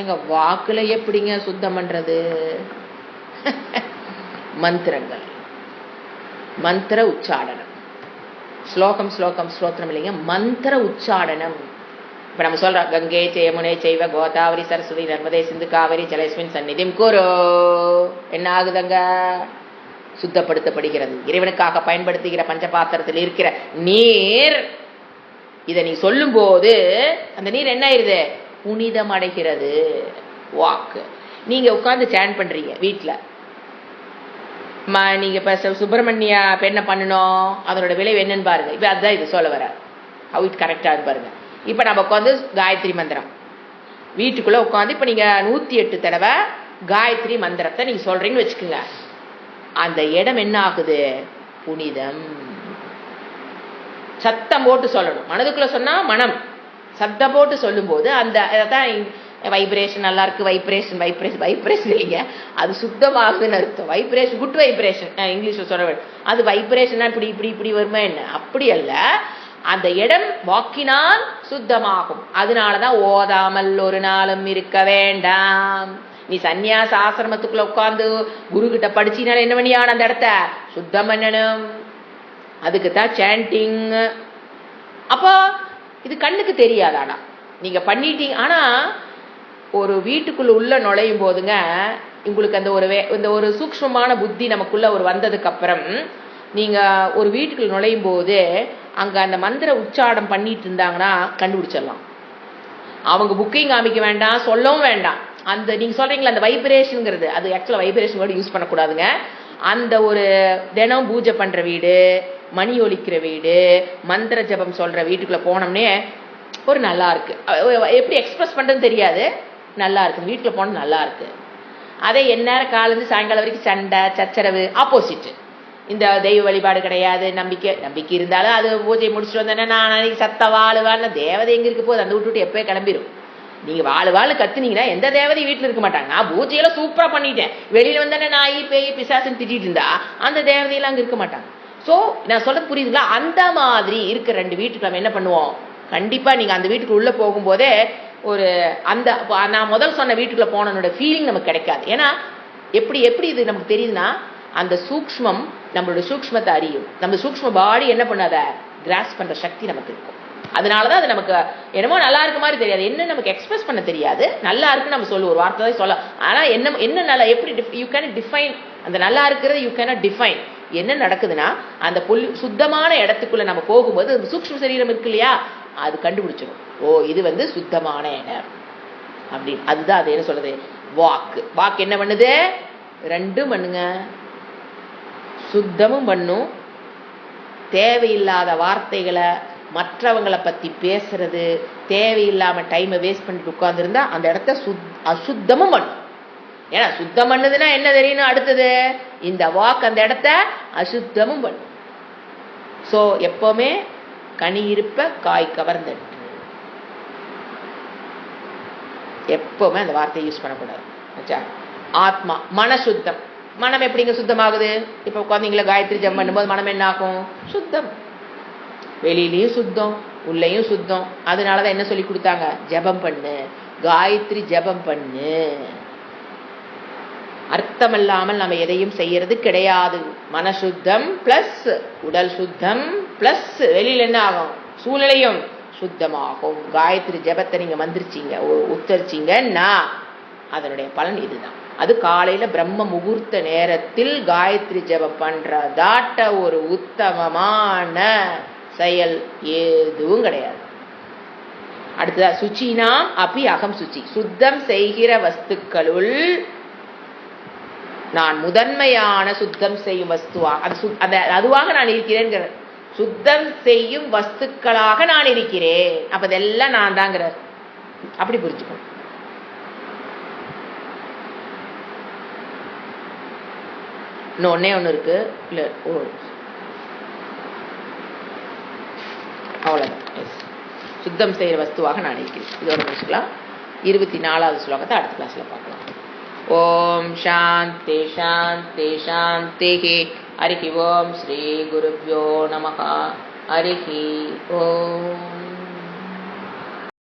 எங்க வாக்குல எப்படிங்க சுத்தம் பண்றது? மந்திரங்கள், மந்திர உச்சாடனம். ஸ்லோகம் ஸ்லோத்திரம் இல்லைங்க, மந்திர உச்சாடனம். இப்ப நம்ம சொல்றோம் கங்கை யமுனை செய்வ கோதாவரி சரஸ்வதி நர்மதே சிந்து காவிரி ஜலேஸ்மின் சந்நிதிம் குரு. என்ன ஆகுதுங்க? சுத்தப்படுத்தப்படுகிறது. இறைவனுக்காக பயன்படுத்துகிற பஞ்சபாத்திரத்தில் இருக்கிற நீர், இதை நீ சொல்லும் போது அந்த நீர் என்ன ஆயிருது? புனிதம் அடைகிறது. வாக்கு. நீங்க உட்கார்ந்து சேன் பண்றீங்க வீட்டுல, நீங்க இப்ப சுப்பிரமணியா என்ன பண்ணணும், அதனோட விளைவு என்னன்னு பாருங்க. இப்ப அதுதான் இது சொல்ல வர ஹவு இட் கரெக்டா பாருங்க. இப்ப நம்ம உட்காந்து காயத்ரி மந்திரம் வீட்டுக்குள்ள உட்காந்து இப்ப நீங்க 108 தடவை காயத்ரி மந்திரத்தை நீங்க சொல்றீங்கன்னு வச்சுக்கோங்க. அந்த இடம் என்ன ஆகுது? புனிதம். சத்தம் போட்டு சொல்லணும். மனதுக்குள்ள சொன்னா மனம், சத்தம் போட்டு சொல்லும் போது அந்த வைப்ரேஷன் நல்லா இருக்கு. வைப்ரேஷன் வைப்ரேஷன் வைப்ரேஷன் இல்லைங்க, அது சுத்தமாகுதுன்னு அர்த்தம். வைப்ரேஷன் குட் வைப்ரேஷன் இங்கிலீஷ்ல சொல்ற அது வைப்ரேஷன் இப்படி இப்படி இப்படி வருமா என்ன? அப்படி அல்ல. அந்த இடம் வாக்கினால் சுத்தமாகும். அதனாலதான் ஓதாமல் ஒரு நாளும் இருக்க வேண்டாம். நீ சன்னியாச ஆசிரமத்துக்குள்ள உட்கார்ந்து குரு கிட்ட படிச்சினால என்ன பண்ணியான அந்த இடத்த சுத்தம் பண்ணணும். அதுக்குத்தான் சாண்டிங். அப்போ இது கண்ணுக்கு தெரியாதானா நீங்க பண்ணிட்டீங்க. ஆனா ஒரு வீட்டுக்குள்ள உள்ள நுழையும் போதுங்க உங்களுக்கு அந்த ஒரு சூக்ஷ்மமான புத்தி நமக்குள்ள ஒரு வந்ததுக்கு அப்புறம் நீங்க ஒரு வீட்டுக்குள்ள நுழையும் போது அங்க அந்த மந்திர உச்சாரம் பண்ணிட்டு இருந்தாங்கன்னா கண்டுபிடிச்சிடலாம். அவங்க புக்கையும் காமிக்க வேண்டாம், சொல்லவும் வேண்டாம். அந்த நீங்க சொல்றீங்களா அந்த வைப்ரேஷன்ங்கிறது, அது ஆக்சுவலா வைப்ரேஷன் வேர்டு யூஸ் பண்ணக்கூடாதுங்க. அந்த ஒரு தினம் பூஜை பண்ற வீடு, மணி ஒலிக்கிற வீடு, மந்திர ஜபம் சொல்ற வீட்டுக்குள்ள போனோம்னே ஒரு நல்லா இருக்கு. எப்படி எக்ஸ்பிரஸ் பண்றதுன்னு தெரியாது, நல்லா இருக்கு. வீட்டுல போன நல்லா இருக்கு. அதே எந்நேரம் காலேருந்து சாயங்காலம் வரைக்கும் சண்டை சச்சரவு, ஆப்போசிட். இந்த தெய்வ வழிபாடு கிடையாது, நம்பிக்கை இருந்தாலும் அது பூஜையை முடிச்சுட்டு வந்தேன்னா நான் அன்னைக்கு சத்த வாழுவாள் தேவதை எங்க இருக்க போகுது, அந்த விட்டு எப்பயே கிளம்பிடும். நீங்க வாழ் கத்துனீங்கன்னா எந்த தேவதையும் வீட்டுல இருக்க மாட்டாங்க. நான் பூஜையெல்லாம் சூப்பரா பண்ணிட்டேன், வெளியில வந்தானே நாய் பேய் பிசாசுன்னு திட்டிட்டு இருந்தா அந்த தேவதையெல்லாம் அங்க இருக்க மாட்டாங்க. சோ நான் சொல்றது புரியுதுங்களா? அந்த மாதிரி இருக்க 2 வீட்டுக்கு நம்ம என்ன பண்ணுவோம், கண்டிப்பா நீங்க அந்த வீட்டுக்கு உள்ள போகும்போதே ஒரு அந்த நான் முதல் சொன்ன வீட்டுக்குள்ள போனோட ஃபீலிங் நமக்கு கிடைக்காது. ஏன்னா எப்படி இது நமக்கு தெரியுதுன்னா அந்த சூக்ஷ்மம் நம்மளோட சூக்ஷ்மத்தை அறியும். நம்ம சூக்ஷ்ம பாடி என்ன பண்ணாத கிராஸ் பண்ற சக்தி நமக்கு இருக்கும். அதனாலதான் அது நமக்கு என்னமோ நல்லா இருக்க மாதிரி தெரியாது, என்ன நமக்கு எக்ஸ்பிரஸ் பண்ண தெரியாது. நல்லா இருக்குன்னு நம்ம சொல்லுவோம், ஒரு வார்த்தை தான் சொல்ல. ஆனா என்ன நல்லா எப்படி யூ கேன் டிஃபைன் அந்த நல்லா இருக்கிறது, யூ கேன் டிஃபைன். என்ன நடக்குதுன்னா அந்த சுத்தமான இடத்துக்குள்ள நம்ம போகும்போது அந்த சூக்ஷ்ம சரீரம் இருக்கு இல்லையா, அது கண்டுபிடிச்சிடும். ஓ இது சுத்தமான இடம் அப்படின்னு. அதுதான் அது என்ன சொல்றது, வாக்கு என்ன பண்ணுது? 2 பண்ணுங்க. சுத்தமும் பண்ணும், தேவையில்லாத வார்த்தைகளை மற்றவங்களை பத்தி பேசுறது, தேவையில்லாம டைமை வேஸ்ட் பண்ணிட்டு உட்கார்ந்துருந்தா அந்த இடத்த அசுத்தமும் பண்ணும். ஏன்னா சுத்தம் பண்ணுதுன்னா என்ன தெரியணும், அடுத்தது இந்த வாக்கு அந்த இடத்த அசுத்தமும் பண்ணும். சோ எப்பவுமே கனி இருப்ப காய் கவர்ந்தது, எப்பவுமே அந்த வார்த்தையை யூஸ் பண்ணக்கூடாது. ஆத்மா மன சுத்தம். மனம் எப்படிங்க சுத்தமாகுது? இப்ப உட்காந்தீங்களா காயத்ரி ஜபம் பண்ணும்போது மனம் என்ன ஆகும்? சுத்தம். வெளியிலயும் சுத்தம், உள்ளேயும் சுத்தம். அதனாலதான் என்ன சொல்லி கொடுத்தாங்க, ஜபம் பண்ணு, காயத்ரி ஜபம் பண்ணு. அர்த்தம் இல்லாமல் நம்ம எதையும் செய்யறது கிடையாது. மனசுத்தம் பிளஸ் உடல் சுத்தம் பிளஸ் வெளியில என்ன ஆகும், சூழ்நிலையும் சுத்தமாகும். காயத்ரி ஜபத்தை நீங்க மந்திரிச்சீங்க, உத்தரிச்சீங்கன்னா அதனுடைய பலன் இதுதான். அது காலையில பிரம்ம முகூர்த்த நேரத்தில் காயத்ரி ஜபம் பண்றதாட்ட ஒரு உத்தமமான செயல் எதுவும் கிடையாது. அடுத்ததா சுச்சினா அப்படி அகம் சுச்சி. சுத்தம் செய்கிற வஸ்துக்களுள் நான் முதன்மையான சுத்தம் செய்யும் வஸ்துவா, அதுவாக நான் இருக்கிறேன். சுத்தம் செய்யும் வஸ்துக்களாக நான் இருக்கிறேன். அப்ப இதெல்லாம் நான் தாங்கிற அப்படி புரிஞ்சுக்கணும். ஒன்னே ஒண்ணு இருக்கு இல்ல, அவ்வளவுதான். சுத்தம் செய்யற வஸ்துவாக நான் இருக்கிறேன். இதோட முடிச்சுக்கலாம். 24வது ஸ்லோகத்தை அடுத்த கிளாஸ்ல பார்க்கலாம். ஓம் சாந்தி சாந்தி சாந்தி. ஹரி ஓம் ஸ்ரீ குருப்யோ நமஹ. ஹரி ஓம்.